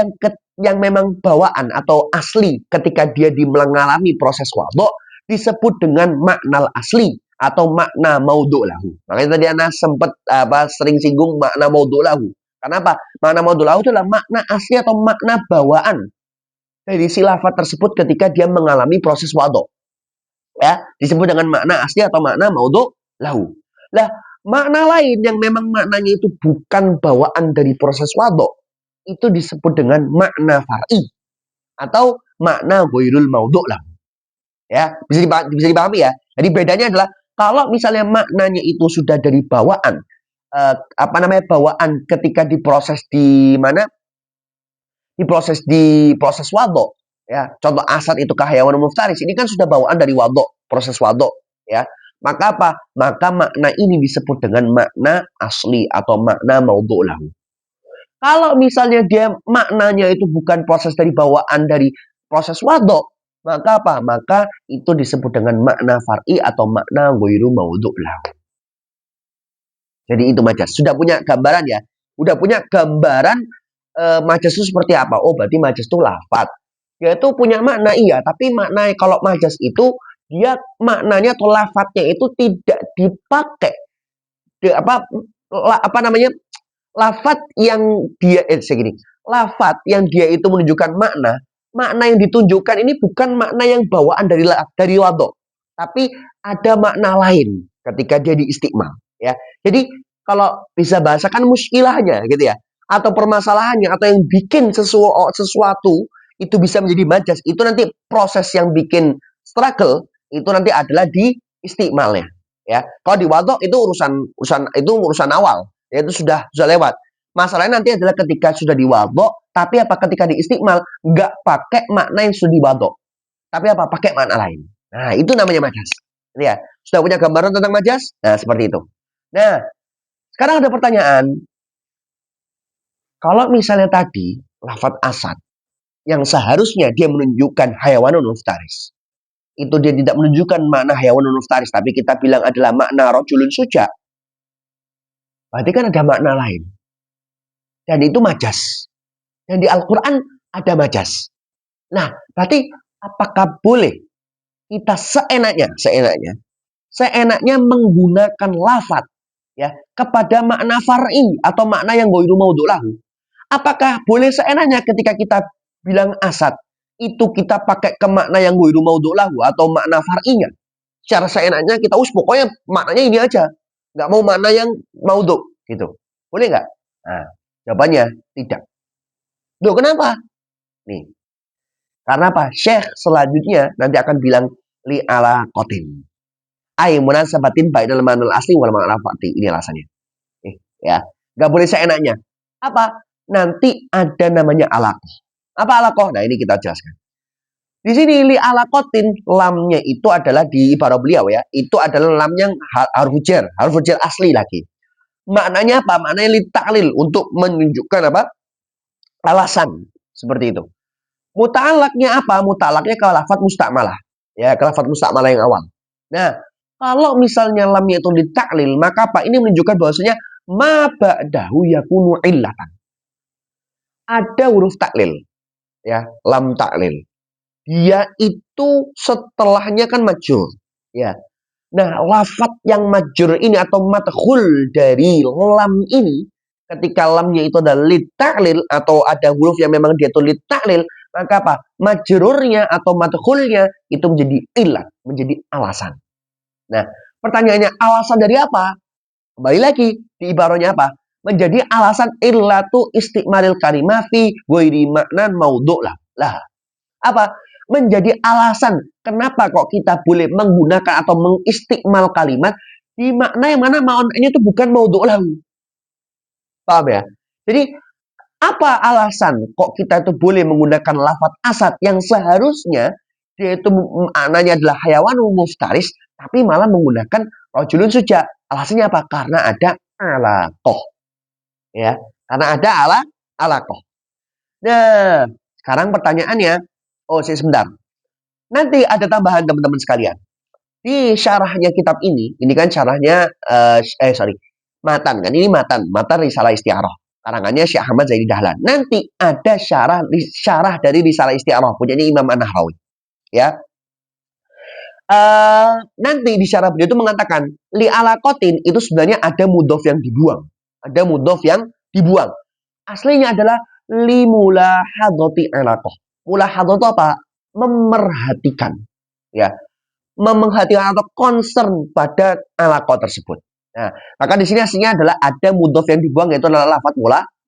yang memang bawaan atau asli ketika dia mengalami proses wadok disebut dengan makna asli atau makna maudhu' lahu. Makanya tadi Ana sempat sering singgung makna maudhu' lahu. Kenapa? Makna maudhu' lahu itu adalah makna asli atau makna bawaan dari si lafaz tersebut ketika dia mengalami proses wadok. Ya, disebut dengan makna asli atau makna maudhu' lahu. Lah, makna lain yang memang maknanya itu bukan bawaan dari proses wadok, itu disebut dengan makna far'i atau makna ghairul maudhu' lahu. Ya, bisa dipahami ya. Jadi bedanya adalah kalau misalnya maknanya itu sudah dari bawaan, bawaan ketika diproses di mana? Diproses di proses wadok, ya. Contoh asad itu hayawan muftaris, ini kan sudah bawaan dari wadok, proses wadok, ya. Maka apa? Maka makna ini disebut dengan makna asli atau makna maudhu' lahu. Kalau misalnya dia maknanya itu bukan proses dari bawaan dari proses wadok, maka apa? Maka itu disebut dengan makna far'i atau makna ghairu maudhu' lahu. Jadi itu majas. Sudah punya gambaran ya? Udah punya gambaran majas itu seperti apa? Oh, berarti majas itu lafaz. Dia itu punya makna, iya, tapi makna kalau majas itu dia maknanya atau lafaznya itu tidak dipakai. Lafaz yang dia lafaz yang dia itu menunjukkan makna yang ditunjukkan ini bukan makna yang bawaan dari wadok, tapi ada makna lain ketika dia di istiqmal, ya. Jadi kalau bisa bahasakan muskilahnya gitu ya, atau permasalahannya, atau yang bikin sesuatu itu bisa menjadi majas, itu nanti proses yang bikin struggle itu nanti adalah di istiqmalnya, ya. Kalau di wadok itu urusan awal, ya, itu sudah lewat. Masalahnya nanti adalah ketika sudah di wadok, tapi apa ketika di istiqmal nggak pakai makna yang sudah di wadok, tapi apa pakai makna lain. Nah, itu namanya majas. Ini ya, sudah punya gambaran tentang majas? Nah, seperti itu. Nah, sekarang ada pertanyaan. Kalau misalnya tadi lafaz asad yang seharusnya dia menunjukkan hayawanun muftaris, itu dia tidak menunjukkan makna hayawanun muftaris, tapi kita bilang adalah makna rajulun syuja', berarti kan ada makna lain. Dan itu majas. Dan di Al-Quran ada majas. Nah, berarti apakah boleh kita seenaknya menggunakan lafaz, ya, kepada makna far'i atau makna yang ghairu maudhu' lahu? Apakah boleh seenaknya ketika kita bilang asad itu kita pakai ke makna yang ghairu maudhu' lahu atau makna far'inya? Secara seenaknya kita pokoknya maknanya ini aja, nggak mau makna yang maudhu' gitu. Boleh nggak? Nah, jawabannya tidak. Loh, kenapa? Nih. Karena apa? Syekh selanjutnya nanti akan bilang li ala qatin. Ai munasabatin bainal ma'nal asli wal ma'na far'i. Ini alasannya. Ya. Enggak boleh seenaknya. Apa? Nanti ada namanya alaqah. Apa alaqah? Nah, ini kita jelaskan. Di sini li ala qatin, lamnya itu adalah di ibarat beliau ya. Itu adalah lam yang harfu jar asli lagi. Maknanya apa? Maknanya li ta'lil, untuk menunjukkan apa? Alasan. Seperti itu. Muta'alaknya apa? Muta'alaknya ke lafaz musta'malah. Ya, ke lafaz musta'malah yang awal. Nah, kalau misalnya lamnya itu ditaklil, maka apa? Ini menunjukkan bahwasanya ma ba'dahu yakunu illatan. Ada huruf taklil. Ya, lam taklil. Dia itu setelahnya kan majhul. Ya. Nah, lafat yang majrur ini atau madkhul dari lam ini, ketika lamnya itu adalah litaklil atau ada huruf yang memang dia itu litaklil, maka apa? Majrurnya atau madkhulnya itu menjadi ilat, menjadi alasan. Nah, pertanyaannya alasan dari apa? Kembali lagi di ibaratnya apa? Menjadi alasan illatu istiqmalil kalimah fi ghairi maknan maudhu' lah. Lah, apa? Menjadi alasan kenapa kok kita boleh menggunakan atau mengistikmal kalimat di makna yang mana maknanya itu bukan maudhu' lahu. Paham ya? Jadi apa alasan kok kita itu boleh menggunakan lafaz asad yang seharusnya dia itu maknanya adalah hayawanun muftaris tapi malah menggunakan rajulun suja. Alasannya apa? Karena ada alaqah. Ya, karena ada alaqah. Nah, sekarang pertanyaannya, sebentar. Nanti ada tambahan teman-teman sekalian. Di syarahnya kitab ini kan syarahnya matan kan, ini matan Risalah Isti'arah. Karangannya Syekh Ahmad Zaini Dahlan. Nanti ada syarah dari Risalah Isti'arah punyanya Imam An-Nahrawi. Ya. Nanti di syarah beliau itu mengatakan li alaqatin itu sebenarnya ada mudhof yang dibuang. Ada mudhof yang dibuang. Aslinya adalah li mulahadati alaqah. Mulahadhah itu apa? Memerhatikan. Ya. Memerhatikan atau concern pada alaqah tersebut. Nah, maka di sini aslinya adalah ada mudhof yang dibuang yaitu adalah lafaz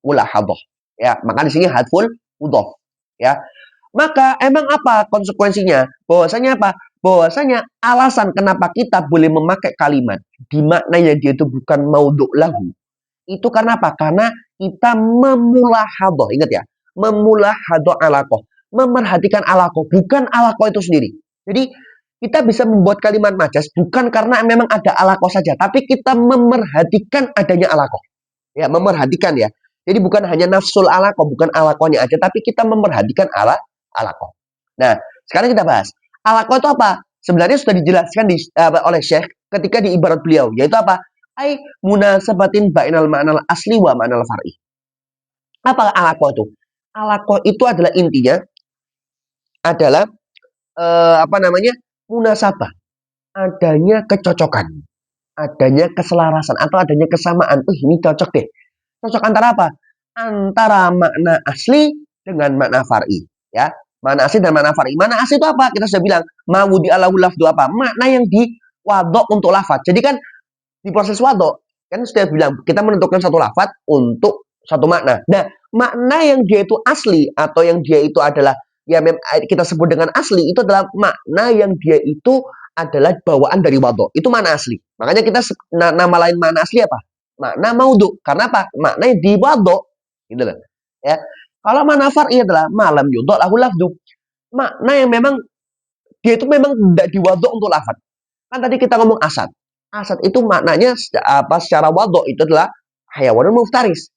mulahadhah. Ya, maka di sini hadful mudhof. Ya. Maka emang apa konsekuensinya? Bahwasanya apa? Bahwasanya alasan kenapa kita boleh memakai kalimat di makna yang dia itu bukan maudhu' lahu. Itu karena apa? Karena kita memulahadhah. Ingat ya, memulahadhah alaqah. Memerhatikan alaqah, bukan alaqah itu sendiri. Jadi kita bisa membuat kalimat majas bukan karena memang ada alaqah saja, tapi kita memerhatikan adanya alaqah. Ya, memerhatikan ya. Jadi bukan hanya nafsul alaqah, bukan alaqahnya aja, tapi kita memerhatikan alaqah. Nah, sekarang kita bahas. Alaqah itu apa? Sebenarnya sudah dijelaskan oleh Syekh ketika di ibarat beliau, yaitu apa? Ai munasabatin bainal ma'nal asli wa ma'nal far'i. Apa alaqah itu? Alaqah itu adalah intinya adalah munasabah, adanya kecocokan, adanya keselarasan atau adanya kesamaan. Ini cocok deh. Cocok antara apa? Antara makna asli dengan makna far'i, ya. Makna asli dan makna far'i. Makna asli itu apa? Kita sudah bilang, mawudi alahu lafdu apa? Makna yang diwadok untuk lafaz. Jadi kan di proses wadok kan sudah bilang kita menentukan satu lafaz untuk satu makna. Nah, makna yang dia itu asli atau yang dia itu adalah ya kita sebut dengan asli itu adalah makna yang dia itu adalah bawaan dari wadok. Itu makna asli. Makanya kita nama lain makna asli apa? Makna maudhu. Karena apa? Makna yang di wadok. Gitu loh. Ya. Kalau makna far'i adalah malam yudhok lahu lafdu. Makna yang memang dia itu memang tidak diwadok untuk lafaz. Kan tadi kita ngomong asad. Asad itu maknanya secara wadok itu adalah hayawanun muftaris.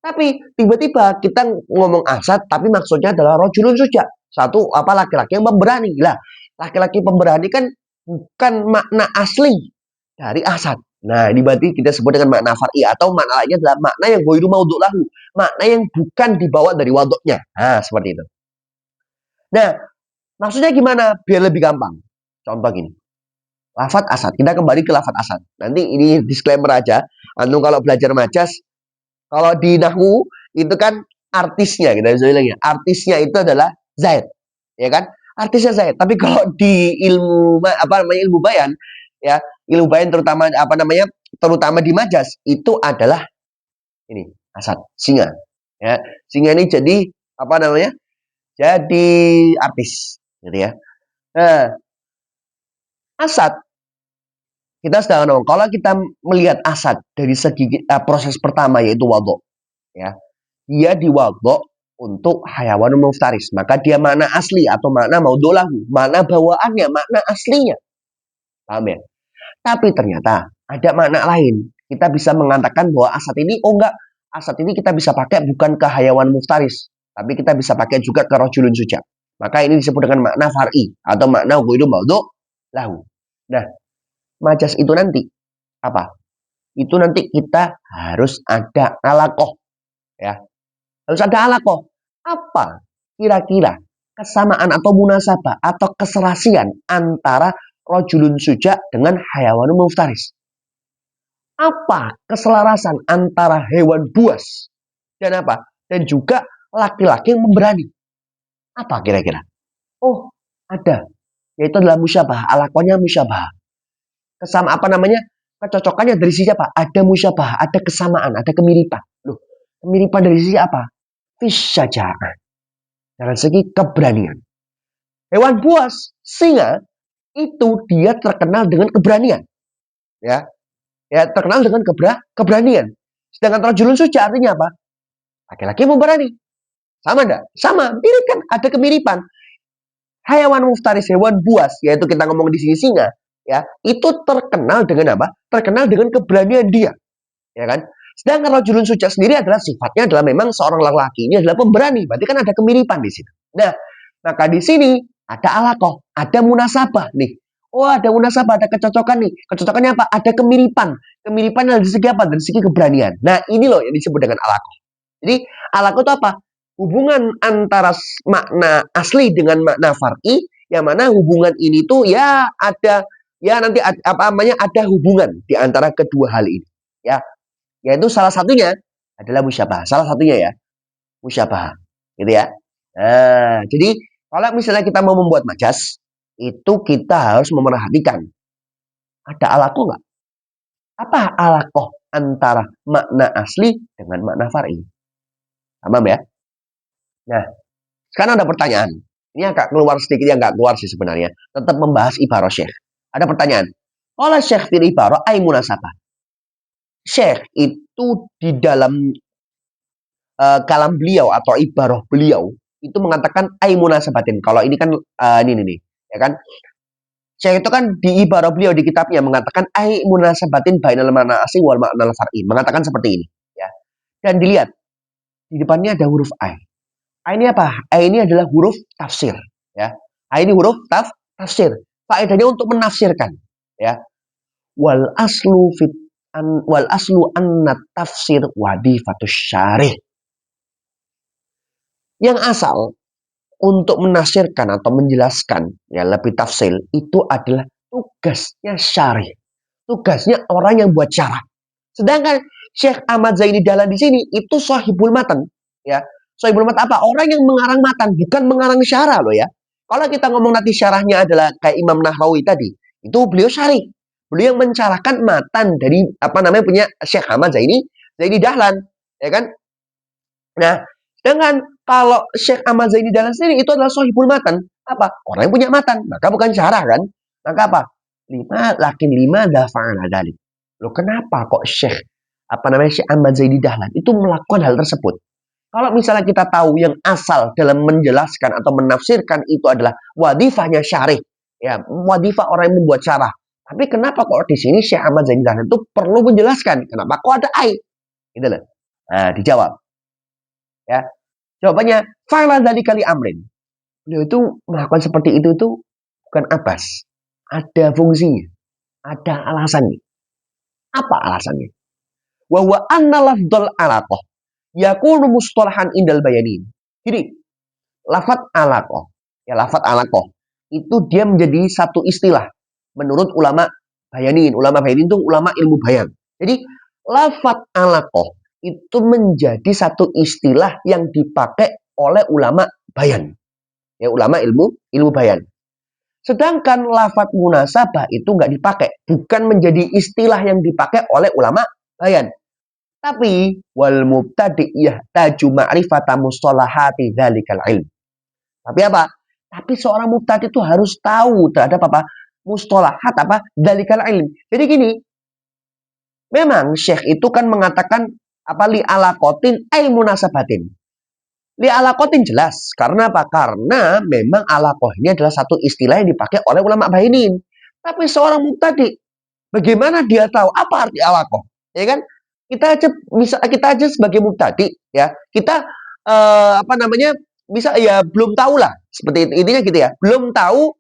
Tapi tiba-tiba kita ngomong asad tapi maksudnya adalah rajulun suja. Satu laki-laki yang pemberani. Lah, laki-laki pemberani kan bukan makna asli dari asad. Nah, ini berarti kita sebut dengan makna far'i atau makna lainnya adalah makna yang ghairu maudhu' lahu, makna yang bukan dibawa dari wadoknya. Nah, seperti itu. Nah, maksudnya gimana? Biar lebih gampang. Contoh gini. Lafaz asad. Kita kembali ke lafaz asad. Nanti ini disclaimer aja. Antum kalau belajar majas, kalau di nahwu itu kan artisnya, kita bisa bilang ya. Artisnya itu adalah Zaid. Ya kan? Artisnya Zaid. Tapi kalau di ilmu ilmu bayan, ya, ilmu bayan terutama di majas itu adalah ini, asad, singa. Ya, singa ini jadi jadi artis, gitu ya. Nah, asad kita sudah ngomong, kalau kita melihat asad dari segi proses pertama yaitu wadok, ya, dia diwadok untuk hayawanun muftaris, maka dia makna asli atau makna maudhu' lahu, makna bawaannya, makna aslinya, paham ya? Tapi ternyata ada makna lain. Kita bisa mengatakan bahwa asad ini, asad ini kita bisa pakai bukan ke hayawan muftaris, tapi kita bisa pakai juga ke rajulun suja. Maka ini disebut dengan makna far'i atau makna ghairu maudhu' lahu. Nah, majas itu nanti apa? Itu nanti kita harus ada alaqah, ya. Harus ada alaqah. Apa kira-kira kesamaan atau munasabah atau keserasian antara rojulun suja dengan hayawanun muftaris. Apa keselarasan antara hewan buas dan apa? Dan juga laki-laki yang memberani. Apa kira-kira? Oh, ada. Yaitu adalah musyabah. Alakonya musyabah. Kesama apa namanya? Kecocokannya dari sisi apa? Ada musyabah, ada kesamaan, ada kemiripan. Loh, kemiripan dari sisi apa? Fisyaja'ah. Dari segi keberanian. Hewan buas, singa, itu dia terkenal dengan keberanian. Ya, terkenal dengan keberanian. Sedangkan rajulun suja artinya apa? Laki-laki memberani. Sama enggak? Sama, mirip kan? Ada kemiripan. Hewan muftaris, hewan buas, yaitu kita ngomong di sini singa, ya, itu terkenal dengan apa? Terkenal dengan keberanian dia, ya kan? Sedangkan rajulun suja sendiri adalah sifatnya adalah memang seorang laki-laki ini adalah pemberani. Berarti kan ada kemiripan di sini. Nah, maka di sini ada alakoh, ada munasabah nih. Oh, ada munasabah, ada kecocokan nih. Kecocokannya apa? Ada kemiripan. Kemiripan dari segi apa? Dari segi keberanian. Nah, ini loh yang disebut dengan alakoh. Jadi, alakoh itu apa? Hubungan antara makna asli dengan makna far'i, yang mana hubungan ini tuh ya ada, ya nanti apa namanya, ada hubungan di antara kedua hal ini. Ya, yaitu salah satunya adalah musyabah. Salah satunya ya, musyabah. Gitu ya. Nah, jadi kalau misalnya kita mau membuat majas, itu kita harus memerhatikan ada alakoh nggak? Apa alakoh antara makna asli dengan makna far'i? Paham ya? Nah, sekarang ada pertanyaan. Ini agak keluar sedikit, yang nggak keluar sih sebenarnya. Tetap membahas ibarah syekh. Ada pertanyaan. Qala syekh fil ibarah ay munasabah. Syekh itu di dalam kalam beliau atau ibarah beliau itu mengatakan ay munasabatin. Kalau ini kan ini nih, ya kan? Syekh itu kan di ibarah beliau di kitabnya mengatakan ay munasabatin bainal makna asli wal makna far'i. Mengatakan seperti ini, ya. Dan dilihat di depannya ada huruf ay. A ini apa? A ini adalah huruf tafsir, ya. A ini huruf tafsir. Faedahnya untuk menafsirkan, ya. Wal aslu anna tafsir wadifatus syarih. Yang asal untuk menafsirkan atau menjelaskan, ya, lebih tafsil itu adalah tugasnya syarih. Tugasnya orang yang buat syarah. Sedangkan Syekh Ahmad Zaini Dahlan di sini itu sahibul matan, ya. Sahibul matan apa? Orang yang mengarang matan, bukan mengarang syarah loh ya. Kalau kita ngomong nanti syarahnya adalah kayak Imam Nahrawi tadi, itu beliau syarih. Beliau yang mencarahkan matan dari apa namanya punya Syekh Ahmad Zaini Dahlan, ya kan? Nah, dengan kalau Syekh Ahmad Zaini Dahlan sendiri itu adalah sahibul matan, apa? Orang yang punya matan, maka bukan syarah kan? Maka apa? Lima dafa'ala dalik. Loh, kenapa kok Syekh Syekh Ahmad Zaini Dahlan itu melakukan hal tersebut? Kalau misalnya kita tahu yang asal dalam menjelaskan atau menafsirkan itu adalah wadifahnya syarih, ya, wadifah orang yang membuat syarah. Tapi kenapa kok di sini Syekh Ahmad Zaini Dahlan itu perlu menjelaskan? Kenapa kok ada ai? Gitu loh. Nah, dijawab. Ya. Jawabannya, fa'ala dzalika li amrin. Beliau itu melakukan seperti itu tuh bukan abas. Ada fungsinya, ada alasannya. Apa alasannya? Wa huwa anna lafdzul alaqah yakunu mustalahan indal bayanin. Jadi, lafadz alaqah, ya, lafadz alaqah itu dia menjadi satu istilah menurut ulama bayanin. Ulama bayanin itu ulama ilmu bayan. Jadi, lafadz alaqah itu menjadi satu istilah yang dipakai oleh ulama bayan. Ya, ulama ilmu bayan. Sedangkan lafadz munasabah itu nggak dipakai, bukan menjadi istilah yang dipakai oleh ulama bayan. Tapi wal mubtadi' yahtaju ma'rifata mustalahati dzalikal ilm. Tapi apa? Tapi seorang mubtadi' itu harus tahu terhadap apa? Mustalahat apa? Dzalikal ilm. Jadi gini, memang Syekh itu kan mengatakan apa li alaqatin ay munasabatin. Li alaqatin jelas. Karena apa? Karena memang alaqah ini adalah satu istilah yang dipakai oleh ulama bainin. Tapi seorang mubtadi', bagaimana dia tahu apa arti alaqah? Ya kan? Kita aja sebagai mubtadi, ya, kita bisa ya belum tahu lah, seperti itu, intinya gitu ya, belum tahu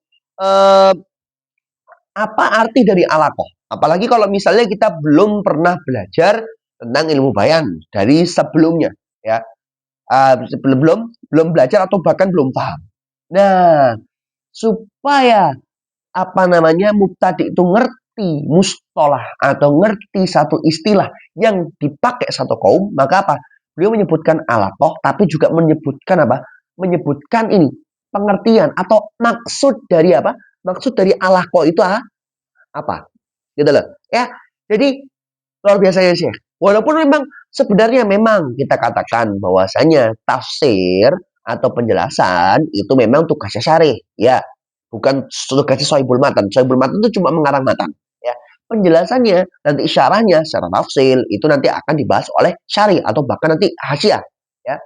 apa arti dari alaqah. Apalagi kalau misalnya kita belum pernah belajar tentang ilmu bayan dari sebelumnya, ya, belum belajar atau bahkan belum paham. Nah, supaya mubtadi itu ngerti mustolah atau ngerti satu istilah yang dipakai satu kaum, maka apa? Beliau menyebutkan alaqah, tapi juga menyebutkan apa? Menyebutkan ini pengertian atau maksud dari apa? Maksud dari alaqah itu apa? Gitu loh. Ya. Jadi luar biasa ya Syekh. Walaupun sebenarnya memang kita katakan bahwasanya tafsir atau penjelasan itu memang tugasnya syarih, ya. Bukan tugasnya Sohibul Matan. Sohibul Matan itu cuma mengarang matan, ya. Penjelasannya nanti isyarahnya secara tafsil itu nanti akan dibahas oleh syarih atau bahkan nanti hasyiah, ya.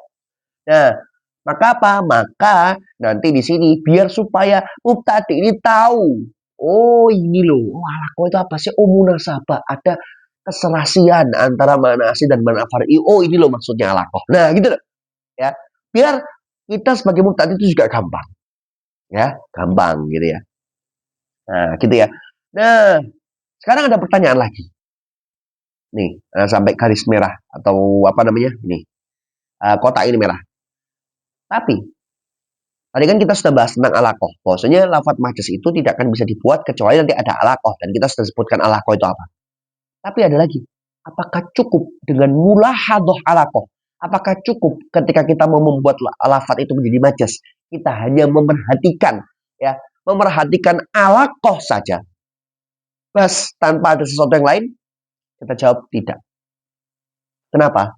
Nah, maka apa? Maka nanti di sini biar supaya mubtadi ini tahu. Oh, ini loh. Oh, alaqah itu apa sih? Oh, munasabah. Ada keserasian antara makna asli dan makna far'i. Oh, ini loh maksudnya alaqah. Nah, gitu loh. Ya. Biar kita sebagai mubtadi itu juga gampang. Ya, gampang gitu ya. Nah, gitu ya. Nah, sekarang ada pertanyaan lagi. Nih, sampai garis merah atau apa namanya? Nih, kotak ini merah. Tapi tadi kan kita sudah bahas tentang alaqah. Bahwasanya lafadz majas itu tidak akan bisa dibuat kecuali nanti ada alaqah, dan kita sudah sebutkan alaqah itu apa. Tapi ada lagi. Apakah cukup dengan mulahadhah alaqah? Apakah cukup ketika kita mau membuat lafadz itu menjadi majas, kita hanya memerhatikan ya, memerhatikan alaqah saja. Bas, tanpa ada sesuatu yang lain? Kita jawab tidak. Kenapa?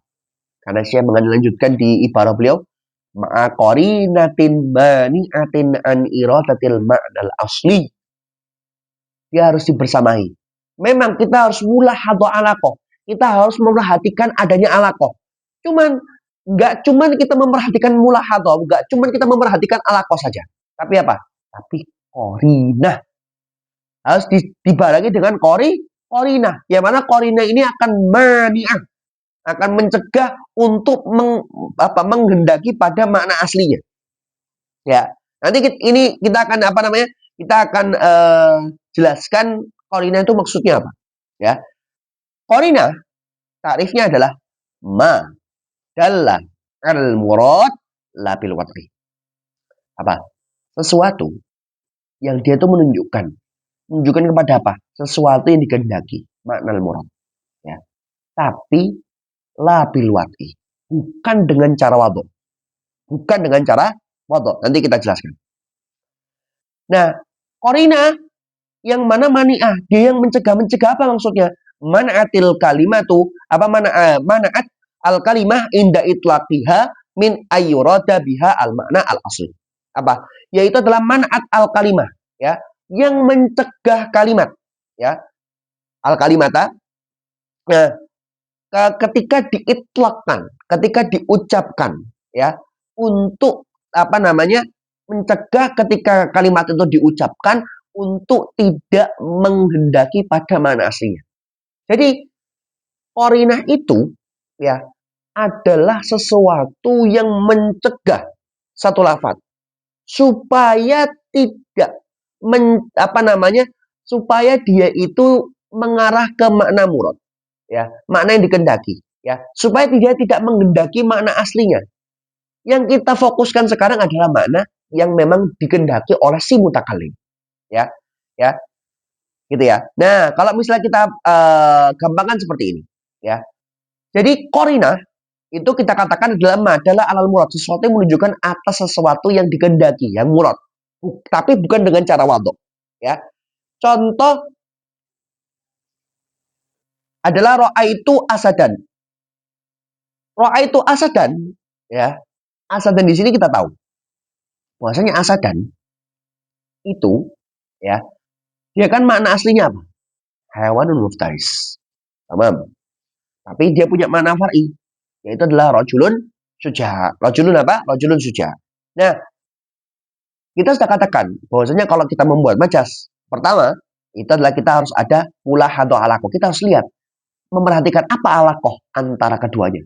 Karena saya melanjutkan di ibarah beliau, ma'aqarinatin mani'atin an iradatil ma'nal asli. Dia harus dibersamai. Memang kita harus mulahadhah alaqah. Kita harus memperhatikan adanya alaqah. Enggak cuman kita memperhatikan mulahadhah, enggak cuman kita memperhatikan alaqah saja. Tapi apa? Tapi qarinah. Harus dibarengi dengan qarinah. Yang mana qarinah ini akan mani'ah, akan mencegah untuk menghendaki pada makna aslinya. Ya, nanti ini kita akan apa namanya? Kita akan jelaskan qarinah itu maksudnya apa. Ya, qarinah tarifnya adalah ma dalla al murad la bil watri. Apa? Sesuatu yang dia itu menunjukkan kepada apa? Sesuatu yang dikehendaki, makna al murad. Ya, tapi la bil watri, bukan dengan cara wadhu. Bukan dengan cara wadhu. Nanti kita jelaskan. Nah, qarinah yang mana mani'ah, dia yang mencegah apa maksudnya? Man'atil kalimatu, apa mana'at al kalimah inda itlaqiha min ayyurada biha al makna al asli. Apa? Yaitu adalah man'at al kalimah, ya, yang mencegah kalimat, ya. Al kalimata. Nah, ketika diitlakkan, ketika diucapkan, ya, untuk apa namanya? Mencegah ketika kalimat itu diucapkan untuk tidak menghendaki pada makna aslinya. Jadi qarinah itu ya adalah sesuatu yang mencegah satu lafaz supaya tidak supaya dia itu mengarah ke makna murad, ya, makna yang dikehendaki, ya, supaya dia tidak menghendaki makna aslinya. Yang kita fokuskan sekarang adalah makna yang memang dikehendaki oleh si mutakallim, ya, ya, gitu ya. Nah, kalau misalnya kita gampangkan seperti ini, ya. Jadi qarinah itu kita katakan adalah alal murad, sesuatu yang menunjukkan atas sesuatu yang dikehendaki, yang murad, tapi bukan dengan cara wadhu, ya. Contoh adalah ra'aitu asadan. Ra'aitu asadan, ya. Asadan di sini kita tahu bahwasanya asadan itu, ya, dia kan makna aslinya apa? Hayawanun muftaris. Tamam. Tapi dia punya makna far'i, yaitu adalah rajulun suja. Rajulun apa? Rajulun suja. Nah, kita sudah katakan bahwasanya kalau kita membuat majas, pertama itu adalah kita harus ada mulahadhah alaqah. Kita harus lihat, memperhatikan apa alaqah antara keduanya.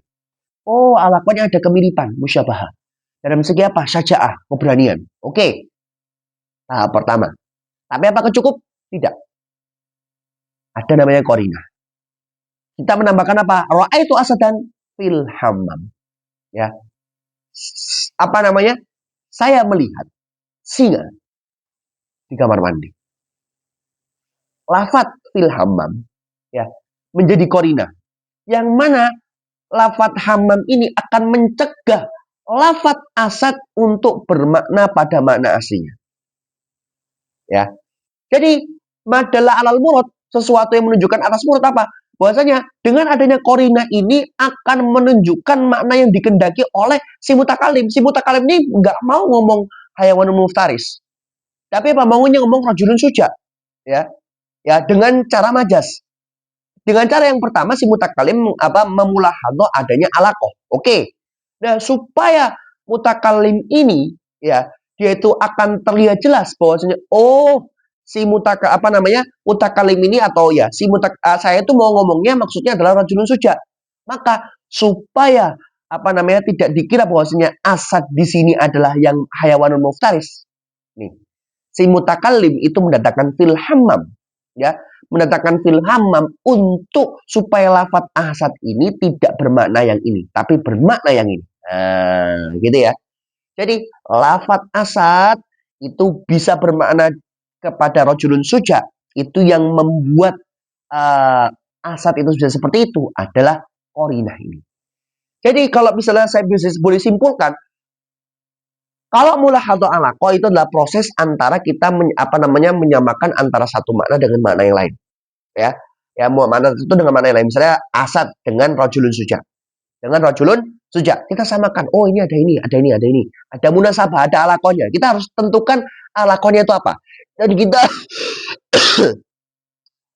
Oh, alaqahnya ada kemiripan, musyabahah. Dalam segi apa? Syaja'ah, keberanian. Oke. Tahap pertama. Tapi apakah cukup? Tidak. Ada namanya qarinah. Kita menambahkan apa? Ra'aitu asadan fil hammam. Ya. Apa namanya? Saya melihat singa di kamar mandi. lafat fil hammam ya menjadi korina. Yang mana lafat hammam ini akan mencegah lafat asad untuk bermakna pada makna aslinya. Ya. Jadi madalah alal murad, sesuatu yang menunjukkan atas murad apa? Bahwasanya dengan adanya korina ini akan menunjukkan makna yang dikendaki oleh si mutakalim. Si mutakalim ini nggak mau ngomong hayawanun muftaris. Tapi apa maunya ngomong rajulun suja. Ya. Ya, dengan cara majas. Dengan cara yang pertama si mutakalim memulahadhah adanya alaqah. Oke. Nah, supaya mutakalim ini ya dia itu akan terlihat jelas bahwasanya si mutakalim ini atau ya saya itu mau ngomongnya maksudnya adalah rajulun suja. Maka supaya tidak dikira bahwasanya asad di sini adalah yang hayawanun muftaris. Nih, si mutakalim itu mendatangkan fil hammam ya, mendatangkan fil hammam untuk supaya lafaz asad ini tidak bermakna yang ini, tapi bermakna yang ini. Nah, gitu ya. Jadi lafaz asad itu bisa bermakna kepada rajulun suja. Itu yang membuat asad itu sudah seperti itu adalah qarinah ini. Jadi kalau misalnya saya bisa boleh simpulkan, kalau mulahadhah alaqah itu adalah proses antara kita menyamakan antara satu makna dengan makna yang lain. Ya. Ya, makna itu dengan makna yang lain. Misalnya asad dengan rajulun suja. Dengan rajulun suja, kita samakan. Oh, ini ada ini, ada ini, ada ini. Ada munasabah, ada alaqahnya. Kita harus tentukan alaqahnya itu apa. Jadi kita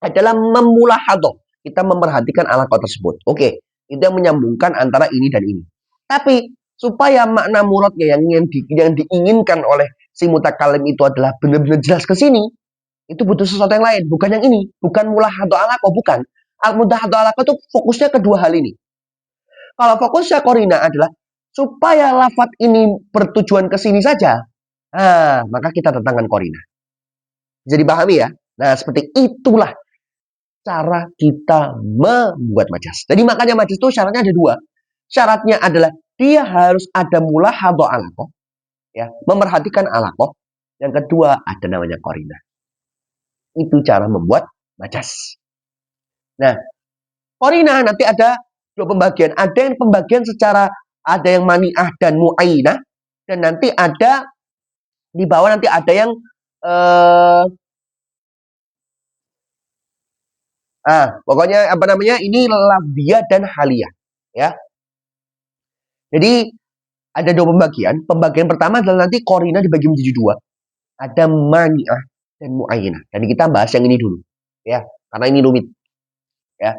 adalah memulahadhah. Kita memperhatikan alaqah tersebut. Oke, itu yang menyambungkan antara ini dan ini. Tapi supaya makna muradnya yang diinginkan oleh si mutakalim itu adalah benar-benar jelas ke sini, itu butuh sesuatu yang lain, bukan yang ini, bukan mulahadhah alaqah, bukan. Al-mulahadhah alaqah itu fokusnya kedua hal ini. Kalau fokusnya korina adalah supaya lafaz ini bertujuan ke sini saja, maka kita datangkan korina. Jadi pahami ya. Nah, seperti itulah cara kita membuat majas. Jadi makanya majas itu syaratnya ada dua. Syaratnya adalah dia harus ada mulahadhah alaqah, ya, memerhatikan alaqah. Yang kedua ada namanya qarinah. Itu cara membuat majas. Nah, qarinah nanti ada dua pembagian. Ada yang pembagian secara ada yang mani'ah dan mu'ayyinah, dan nanti ada di bawah nanti ada yang pokoknya ini lafdiyah dan haliyah, ya. Jadi ada dua pembagian. Pembagian pertama adalah nanti qarinah dibagi menjadi dua. Ada mani'ah dan mu'ayyinah. Jadi kita bahas yang ini dulu, ya, karena ini rumit, ya.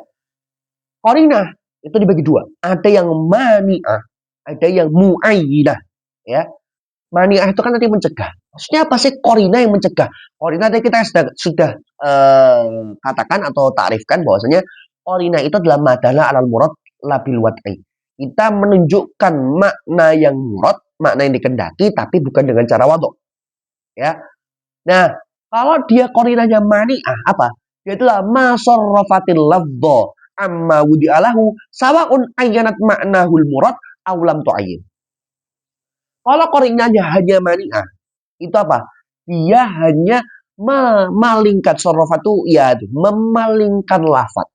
Qarinah itu dibagi dua. Ada yang mani'ah, ada yang mu'ayyinah, ya. Mani'ah itu kan nanti mencegah. Maksudnya apa sih qarinah yang mencegah? Qarinah tadi kita sudah katakan atau takrifkan bahwasanya qarinah itu adalah madalah alal murad labil wad'i. Kita menunjukkan makna yang murad, makna yang dikendaki, tapi bukan dengan cara wadhu. Ya. Nah, kalau dia qarinahnya mani'ah, apa? Yaitulah ma sarrafatil lafdha amma wudi'alahu sawa'un ayyanat ma'nahul murad aw lam tu'ayyin. Kalau qarinahnya hanya mani'ah, itu apa? Dia hanya memalingkan sarrafatu, ya, memalingkan lafaz.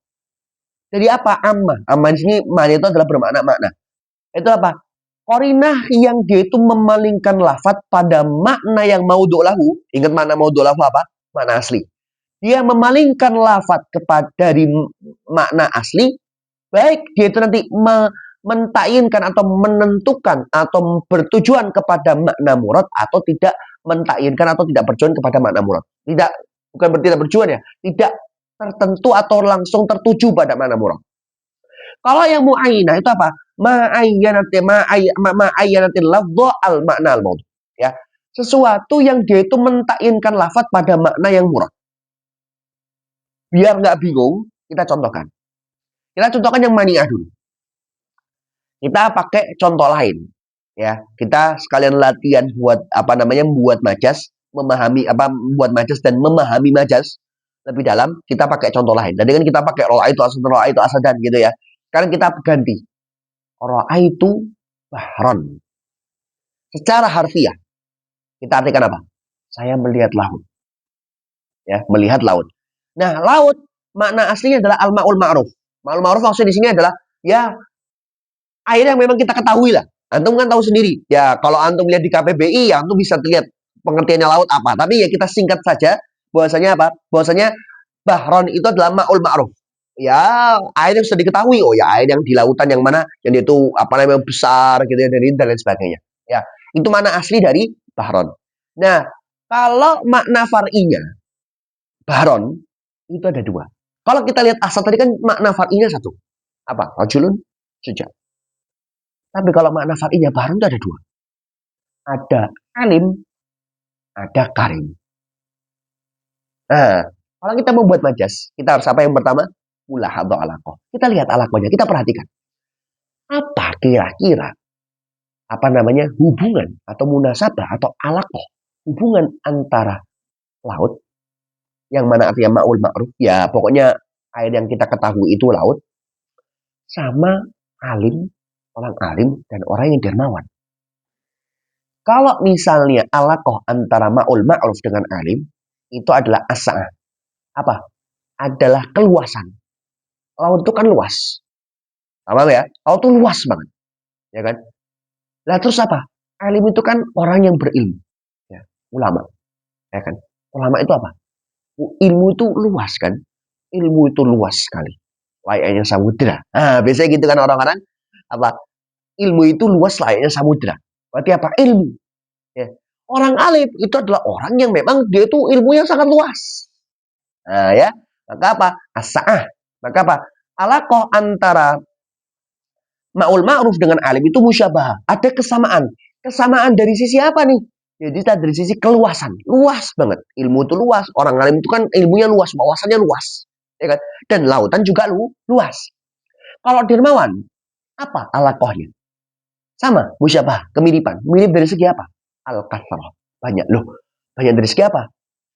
Jadi apa? Amma di sini makna itu adalah bermakna makna. Itu apa? Qarinah yang dia itu memalingkan lafaz pada makna yang maudhu' lahu. Ingat makna maudhu' lahu apa? Makna asli. Dia memalingkan lafaz dari makna asli, baik dia itu nanti mentayinkan atau menentukan atau bertujuan kepada makna murad atau tidak mentayinkan atau tidak bertujuan kepada makna murad. Bukan berarti tidak bertujuan ya, tidak tertentu atau langsung tertuju pada makna murad. Kalau yang mu'ayyinah itu apa? Ma'ayyanatil lafdha al makna al maudhu, ya. Sesuatu yang dia itu mentayinkan lafaz pada makna yang murad. Biar nggak bingung, kita contohkan. Kita contohkan yang mani'ah dulu. Kita pakai contoh lain, ya. Kita sekalian latihan buat buat majas, buat majas dan memahami majas lebih dalam. Kita pakai contoh lain. Dan dengan kita pakai ra'aitu asadan gitu ya. Sekarang kita ganti. Ra'aitu bahron. Secara harfiah kita artikan apa? Saya melihat laut. Ya, melihat laut. Nah, laut makna aslinya adalah al-ma'ul ma'ruf. Ma'ul ma'ruf maksudnya di sini adalah ya air yang memang kita ketahui lah. Antum kan tahu sendiri. Ya, kalau antum lihat di KBBI, ya antum bisa lihat pengertiannya laut apa. Tapi ya kita singkat saja bahwasanya apa? Bahwasanya bahron itu adalah ma'ul ma'ruf. Ya, air yang sudah diketahui. Oh ya, air yang di lautan yang mana yang itu apa namanya besar gitu ya dari dan lain sebagainya. Ya, itu mana asli dari bahron. Nah, kalau makna far'inya bahron itu ada dua. Kalau kita lihat asal tadi kan makna far'inya satu. Apa? Rajulun sejak. Tapi kalau makna far'inya bahron itu ada dua. Ada alim, ada karim. Nah, kalau kita mau buat majas, kita harus apa yang pertama? Mulahadhah alaqah. Kita lihat alaqahnya, kita perhatikan. Apa kira-kira apa namanya hubungan atau munasabah atau alaqah hubungan antara laut yang mana artinya ma'ul ma'ruf ya pokoknya air yang kita ketahui itu laut sama alim, orang alim dan orang yang dermawan. Kalau misalnya alaqah antara ma'ul ma'ruf dengan alim itu adalah as'ah. Apa? Adalah keluasan. Laut itu kan luas. Paham ya? Laut itu luas banget. Ya kan? Lah terus apa? Alim itu kan orang yang berilmu. Ya, ulama. Ya kan? Ulama itu apa? Ilmu itu luas kan? Ilmu itu luas sekali. Layaknya samudra. Nah, biasanya gitu kan orang-orang. Apa? Ilmu itu luas layaknya samudra. Berarti apa? Ilmu. Ya. Orang alim itu adalah orang yang memang dia itu ilmunya sangat luas. Nah ya. Maka apa? As-sa'ah. Maka apa? Alaqah antara ma'ul ma'ruf dengan alim itu musyabah. Ada kesamaan. Kesamaan dari sisi apa nih? Jadi dari sisi keluasan. Luas banget. Ilmu itu luas. Orang alim itu kan ilmunya luas. Wawasannya luas. Ya kan? Dan lautan juga luas. Kalau dermawan, apa alaqahnya? Sama, musyabah, kemiripan. Mirip dari segi apa? Al-kathrah. Banyak loh. Banyak dari segi apa?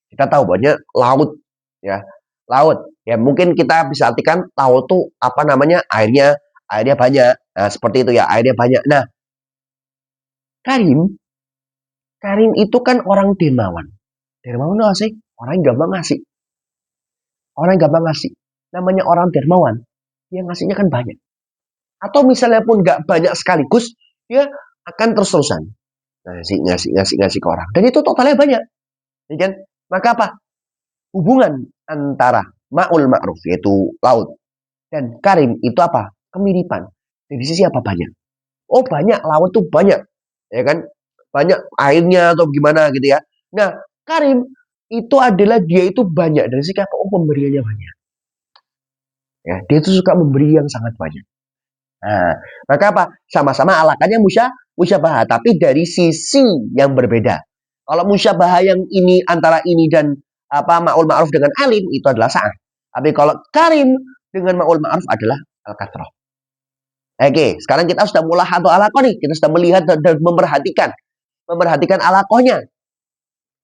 Kita tahu banyak laut. Ya, laut. Ya mungkin kita bisa artikan laut tuh apa namanya? Airnya banyak. Nah, seperti itu ya, airnya banyak. Nah, Karim itu kan orang dermawan. Dermawan itu sih? Orang yang gampang ngasih. Orang yang gampang ngasih. Namanya orang dermawan. Dia ngasihnya kan banyak. Atau misalnya pun nggak banyak sekaligus, dia akan terus-terusan. Ngasih ke orang. Dan itu totalnya banyak. Ya kan? Maka apa? Hubungan antara ma'ul ma'ruf, yaitu laut, dan karim itu apa? Kemiripan. Dari sisi apa banyak? Oh banyak, laut tuh banyak. Ya kan? Banyak airnya atau gimana gitu ya. Nah, karim itu adalah dia itu banyak. Dari sisi apa? Oh pemberiannya banyak. Ya, dia itu suka memberi yang sangat banyak. Nah, maka apa? Sama-sama alakannya musyabah, tapi dari sisi yang berbeda. Kalau musyabah yang ini antara ini dan apa ma'ul ma'ruf dengan alim itu adalah sa'ah. Tapi kalau karim dengan ma'ul ma'ruf adalah al-kathrah. Oke, sekarang kita sudah mulahadhah alaqah nih. Kita sudah melihat dan memperhatikan alaqahnya.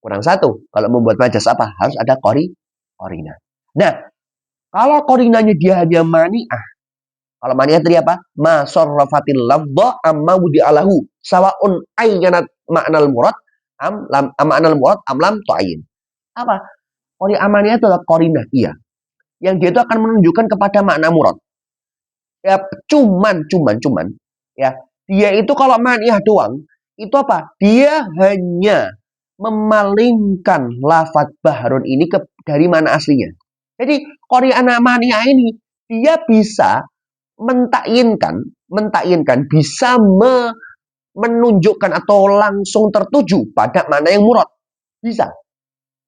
Kurang satu. Kalau membuat majas apa? Harus ada qorina. Nah, kalau qorinanya dia hanya mani'ah. Kalau mani'ah tadi apa? Ma sarrafatil lafdha amma wudi'alahu. Sawa'un ayyanat ma'nal murad ma'nal murad am lam tu'ayyin. Apa? Qori amaniyah itu adalah qorinah. Iya. Yang dia itu akan menunjukkan kepada makna murad. Ya, cuman. Ya, dia itu kalau mani'ah doang, itu apa? Dia hanya memalingkan lafaz bahrun ini dari mana aslinya. Jadi, qori mani'ah ini, dia bisa mentakyinkan bisa menunjukkan atau langsung tertuju pada mana yang murad. Bisa.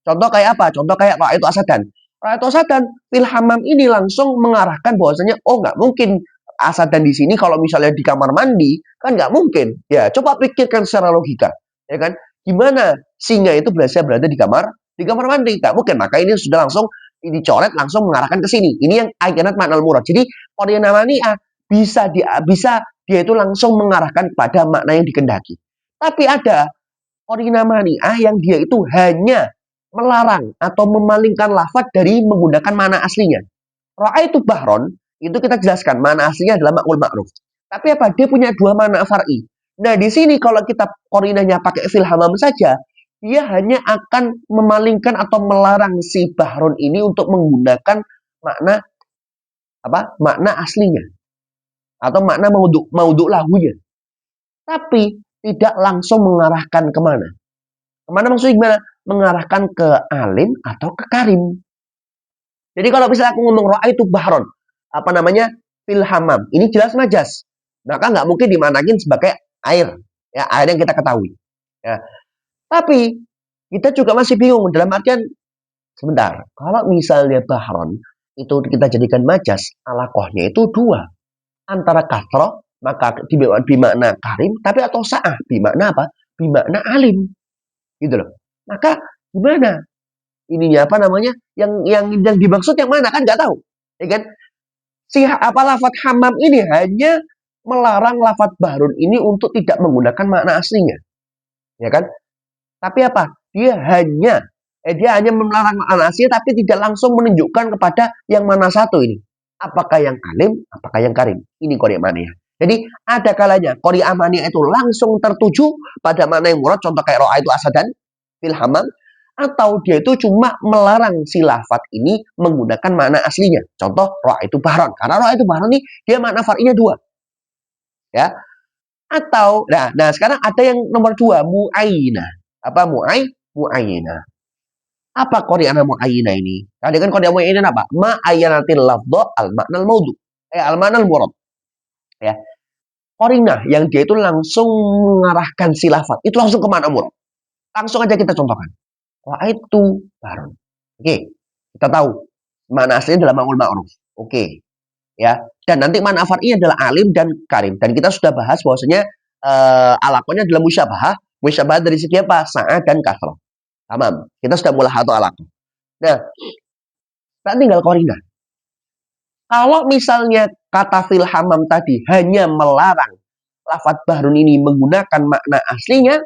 Contoh kayak apa? Contoh kayak Ra'aitu Asadan. Ra'aitu Asadan, fil hammam ini langsung mengarahkan bahwasanya oh nggak mungkin Asadan di sini kalau misalnya di kamar mandi kan nggak mungkin. Ya, coba pikirkan secara logika, ya kan? Gimana singa itu berada di kamar mandi? Nggak mungkin. Maka ini sudah langsung dicoret langsung mengarahkan ke sini. Ini yang ayat makna murad. Jadi qori namani'ah bisa dia itu langsung mengarahkan pada makna yang dikendaki. Tapi ada qori namani'ah yang dia itu hanya melarang atau memalingkan lafaz dari menggunakan mana aslinya. Ra'aitu bahron itu kita jelaskan mana aslinya adalah ma'ul ma'ruf. Tapi apa? Dia punya dua mana far'i. Nah, di sini kalau kita qorinahnya pakai fil hammam saja, dia hanya akan memalingkan atau melarang si Bahrun ini untuk menggunakan makna makna aslinya atau makna maudhu lahunya, tapi tidak langsung mengarahkan kemana. Kemana maksudnya gimana? Mengarahkan ke alim atau ke karim. Jadi kalau misalnya aku ngomong ro'a itu bahron, fil hamam, ini jelas majas. Maka nggak mungkin dimanakin sebagai air, ya air yang kita ketahui. Ya. Tapi kita juga masih bingung dalam artian sebentar. Kalau misalnya bahron itu kita jadikan majas, alakohnya itu dua, antara kasroh maka bimakna karim, tapi atau sa'ah bimakna apa? Bimakna alim, gitu loh. Maka gimana? Ininya yang dimaksud yang mana kan nggak tahu, ya kan? Lafadz hamam ini hanya melarang lafadz bahrun ini untuk tidak menggunakan makna aslinya, ya kan? Tapi apa? Dia hanya melarang makna aslinya, tapi tidak langsung menunjukkan kepada yang mana satu ini. Apakah yang alim, apakah yang karim? Ini qori' maniyah. Jadi ada kalanya qori' maniyah itu langsung tertuju pada makna yang murad, contoh kayak ro'a itu asadan fil hamam, atau dia itu cuma melarang si lafadz ini menggunakan makna aslinya. Contoh ro'a itu bahron, karena ro'a itu bahron ini dia makna far'inya dua, ya. Atau nah sekarang ada yang nomor dua, mu'ayyinah. Apa mu'ayyinah? Apa qori'anah mu'ayyinah ini? Tadi kan qori'anah mu'ayyinah apa? Ma'ayyanatil lafdho al maknal maudhu, al maknal murad, ya. Qori'nah yang dia itu langsung mengarahkan si lafadz itu langsung ke makna murad. Langsung aja kita contohkan. Ro'a itu bahron. Oke, kita tahu makna aslinya adalah ma'ul ma'ruf. Oke, ya. Dan nanti makna far'inya adalah alim dan karim. Dan kita sudah bahas bahwasanya alakonya adalah musyabahah. Musyabahah dari segi apa? Sa'ah dan kasrah. Tamam. Kita sudah mulai atau alakoh. Nah, tak tinggal qori'nah. Kalau misalnya kata fil hamam tadi hanya melarang lafadz bahrun ini menggunakan makna aslinya,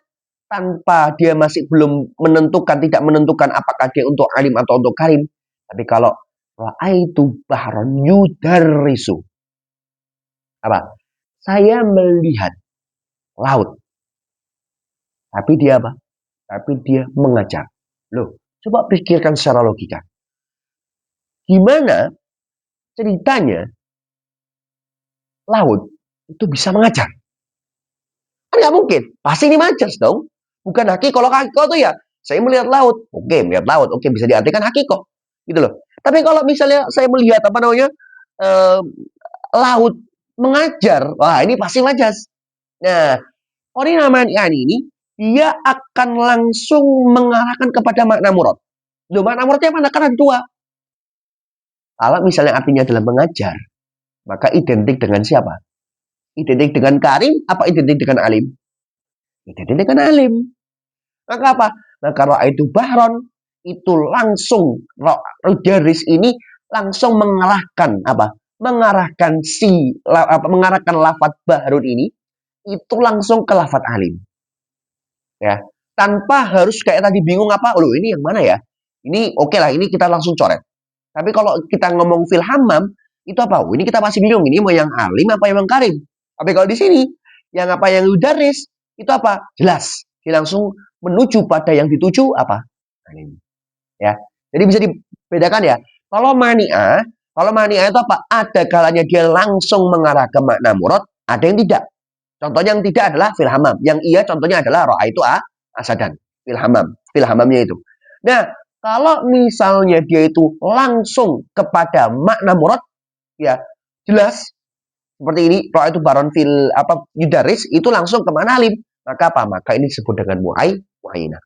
tanpa dia masih belum tidak menentukan apakah dia untuk alim atau untuk karim. Tapi kalau ra'aitu bahron yudarrisu, apa? Saya melihat laut. Tapi dia apa? Tapi dia mengajar. Loh, coba pikirkan secara logika. Gimana ceritanya laut itu bisa mengajar? Kan nggak mungkin. Pasti ini majas dong. Bukan hakikoh. Kalau hakikoh tuh ya, saya melihat laut. Oke, melihat laut. Oke, bisa diartikan hakikoh. Gitu loh. Tapi kalau misalnya saya melihat laut mengajar, wah ini pasti majas. Nah, qori'nah maniyah ini dia akan langsung mengarahkan kepada makna murad. Loh, makna muradnya mana? Kan ada dua. Kalau misalnya artinya adalah mengajar, maka identik dengan siapa? Identik dengan karim apa identik dengan alim? Identik dengan alim. Maka apa? Maka ro'a itu bahron itu langsung Rudaris ini langsung mengarahkan apa? Mengarahkan mengarahkan lafadz bahrun ini itu langsung ke lafadz alim. Ya. Tanpa harus kayak tadi bingung apa? Loh, ini yang mana ya? Ini oke lah, ini kita langsung coret. Tapi kalau kita ngomong fil hamam itu apa? Oh, ini kita masih bingung, ini mau yang alim apa yang karim? Tapi kalau di sini yang apa yang Rudaris itu apa? Jelas. Dia langsung menuju pada yang dituju apa? Alim. Ya. Jadi bisa dibedakan ya. Kalau mani'ah itu apa? Ada kalanya dia langsung mengarah ke makna murad, ada yang tidak. Contohnya yang tidak adalah fil hamam. Yang iya contohnya adalah ro'a itu asadan. Fil hamamnya itu. Nah, kalau misalnya dia itu langsung kepada makna murad, ya jelas seperti ini, ro'a itu baron fil yudaris itu langsung ke makna alim. Maka apa? Maka ini disebut dengan mu'ayyinah.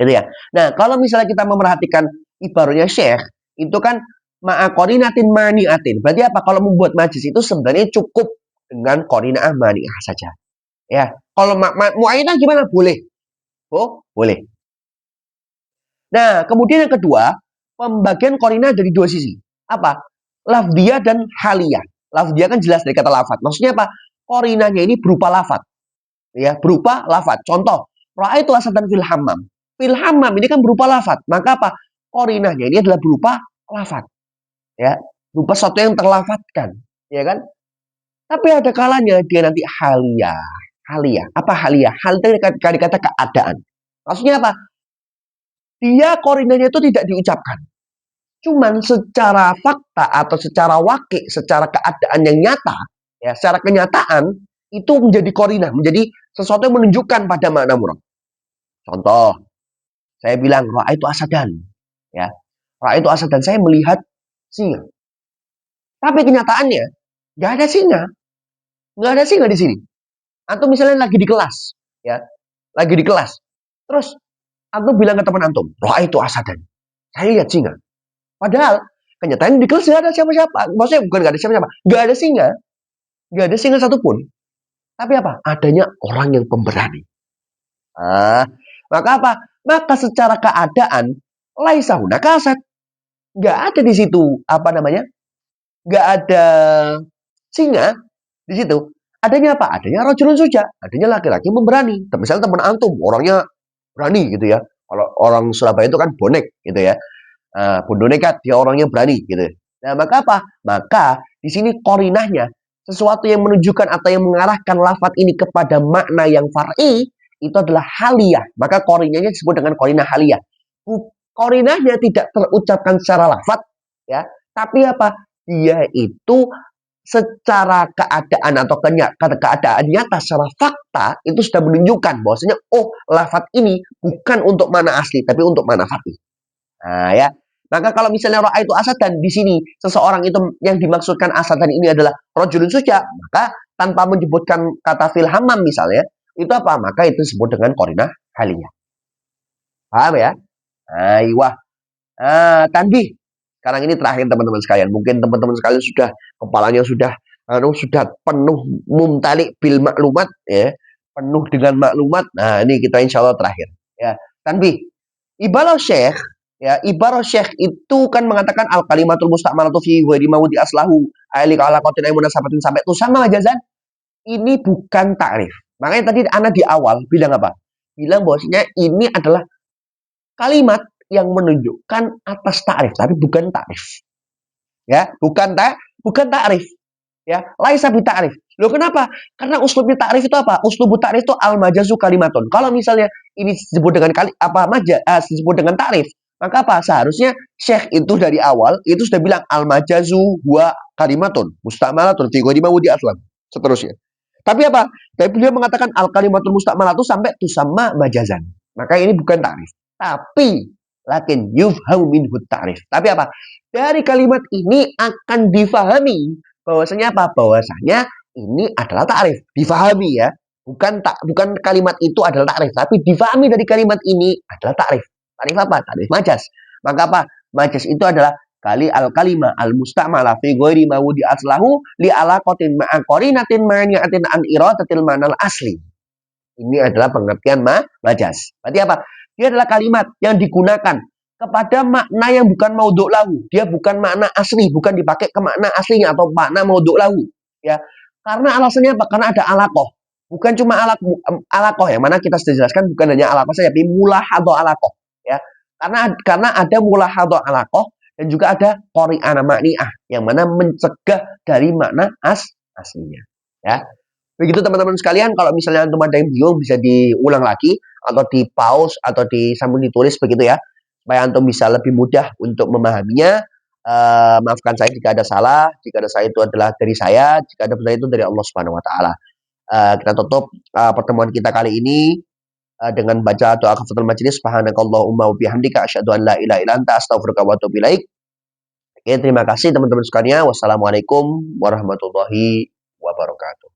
Gitu ya. Nah, kalau misalnya kita memerhatikan ibaratnya syekh, itu kan ma'aqorinatin mani'atin. Berarti apa? Kalau membuat majlis itu sebenarnya cukup dengan qori'nah mani'ah saja. Ya. Kalau mu'ayyinah gimana? Boleh. Oh, boleh. Nah, kemudian yang kedua, pembagian qori'nah dari dua sisi. Apa? Lafdiyah dan haliyah. Lafdiyah kan jelas dari kata lafadz. Maksudnya apa? Qori'nahnya ini berupa lafadz. Ya, berupa lafadz. Contoh, ra'aitu asadan fil hamam. Fil hamam ini kan berupa lafadz. Maka apa? Qori'nahnya ini adalah berupa lafadz. Ya, berupa sesuatu yang terlafadzkan, ya kan? Tapi ada kalanya dia nanti haliyah. Apa haliyah? Hal itu dikata keadaan. Maksudnya apa? Dia korinanya itu tidak diucapkan. Cuman secara fakta atau secara wakil, secara keadaan yang nyata, ya, secara kenyataan itu menjadi korinah, menjadi sesuatu yang menunjukkan pada makna murad. Contoh, saya bilang ra'aitu asadan, ya. Ra'aitu asadan, saya melihat singa. Tapi kenyataannya nggak ada singa, nggak ada singa di sini. Atau misalnya lagi di kelas, ya, lagi di kelas. Terus antum bilang ke teman antum, ra'aitu asadan. Saya lihat singa. Padahal kenyataan di kelas nggak ada siapa-siapa. Maksudnya bukan nggak ada siapa-siapa, nggak ada singa, nggak ada singa satupun. Tapi apa? Adanya orang yang pemberani. Ah, maka apa? Maka secara keadaan laisa hunaka asad. Nggak ada di situ apa namanya? Nggak ada singa di situ. Adanya apa? Adanya rajulun suja. Adanya laki-laki pemberani. Misalnya teman antum orangnya berani gitu ya. Kalau orang Surabaya itu kan bonek gitu ya. Bondo nekat, dia orangnya berani gitu. Nah, maka apa? Maka di sini korinahnya sesuatu yang menunjukkan atau yang mengarahkan lafaz ini kepada makna yang far'i itu adalah haliyah. Maka korinahnya disebut dengan korinah haliyah. Korinahnya tidak terucapkan secara lafaz, ya, tapi apa? Dia itu secara keadaan atau keadaan nyata secara fakta itu sudah menunjukkan bahwasanya lafaz ini bukan untuk mana asli tapi untuk mana far'i. Nah, ya. Maka kalau misalnya ro'a itu asadan di sini seseorang itu yang dimaksudkan asadan ini adalah rajulun suja, maka tanpa menyebutkan kata fil hammam misalnya, itu apa? Maka itu disebut dengan qarinah haliyah. Paham ya? Aiwah. Tanbih. Sekarang ini terakhir teman-teman sekalian. Mungkin teman-teman sekalian sudah kepalanya sudah penuh mumtali bil maklumat ya, penuh dengan maklumat. Nah, ini kita insya Allah terakhir. Ya, tanbih. Ibarat syekh, ya, ibarat syekh itu kan mengatakan al kalimatul musta'malatu fi ghairi mawdi aslahu aili qalaqatin ay munasabatin sampai itu sama majazan. Ini bukan takrif. Makanya tadi Ana di awal bilang apa? Bilang bahwasanya ini adalah kalimat yang menunjukkan atas takrif, tapi bukan takrif. Ya, bukan takrif. Ya, laisa bi takrif. Loh kenapa? Karena uslubnya takrif itu apa? Uslubu takrif itu al majazu kalimatun. Kalau misalnya ini disebut dengan disebut dengan takrif, maka apa? Seharusnya syekh itu dari awal itu sudah bilang al majazu huwa kalimatun musta'malatun fi ghairi mawdi aslan. Seterusnya. Tapi apa? Tapi beliau mengatakan al kalimatul musta'malatu sampai tusamma majazan. Maka ini bukan takrif. Tapi lakin yufhamu minhu ta'rif. Tapi apa? Dari kalimat ini akan difahami bahwasanya apa? Bahwasanya ini adalah ta'rif. Difahami ya. Bukan kalimat itu adalah ta'rif, tapi difahami dari kalimat ini adalah ta'rif. Ta'rif apa? Ta'rif majaz. Maka apa? Majaz itu adalah al-kalima al-musta'mala fi ghairi mawdi aslahu li alaqatin ma'a qarinatin mani'atin an iradatil manal asli. Ini adalah pengertian majaz. Berarti apa? Dia adalah kalimat yang digunakan kepada makna yang bukan maudhu' lahu. Dia bukan makna asli, bukan dipakai ke makna aslinya atau makna maudhu' lahu. Ya. Karena alasannya apa? Karena ada alaqah. Bukan cuma alaqah yang mana kita sudah jelaskan bukan hanya alaqah saja, tapi mulahadhah alaqah, ya. Karena ada mulahadhah alaqah dan juga ada qari'ah ma'ni'ah yang mana mencegah dari makna aslinya, ya. Begitu teman-teman sekalian, kalau misalnya antum ada yang bingung bisa diulang lagi atau di pause atau disambung ditulis begitu ya, supaya antum bisa lebih mudah untuk memahaminya. Maafkan saya jika ada salah, jika ada salah itu adalah dari saya, jika ada benar itu dari Allah Subhanahu wa taala. Kita tutup pertemuan kita kali ini dengan baca doa kafaratul majelis, subhanakallahumma wa bihamdika asyhadu an la ilaha illa anta astaghfiruka wa atubu ilaik. Oke, terima kasih teman-teman sekalian. Wassalamualaikum warahmatullahi wabarakatuh.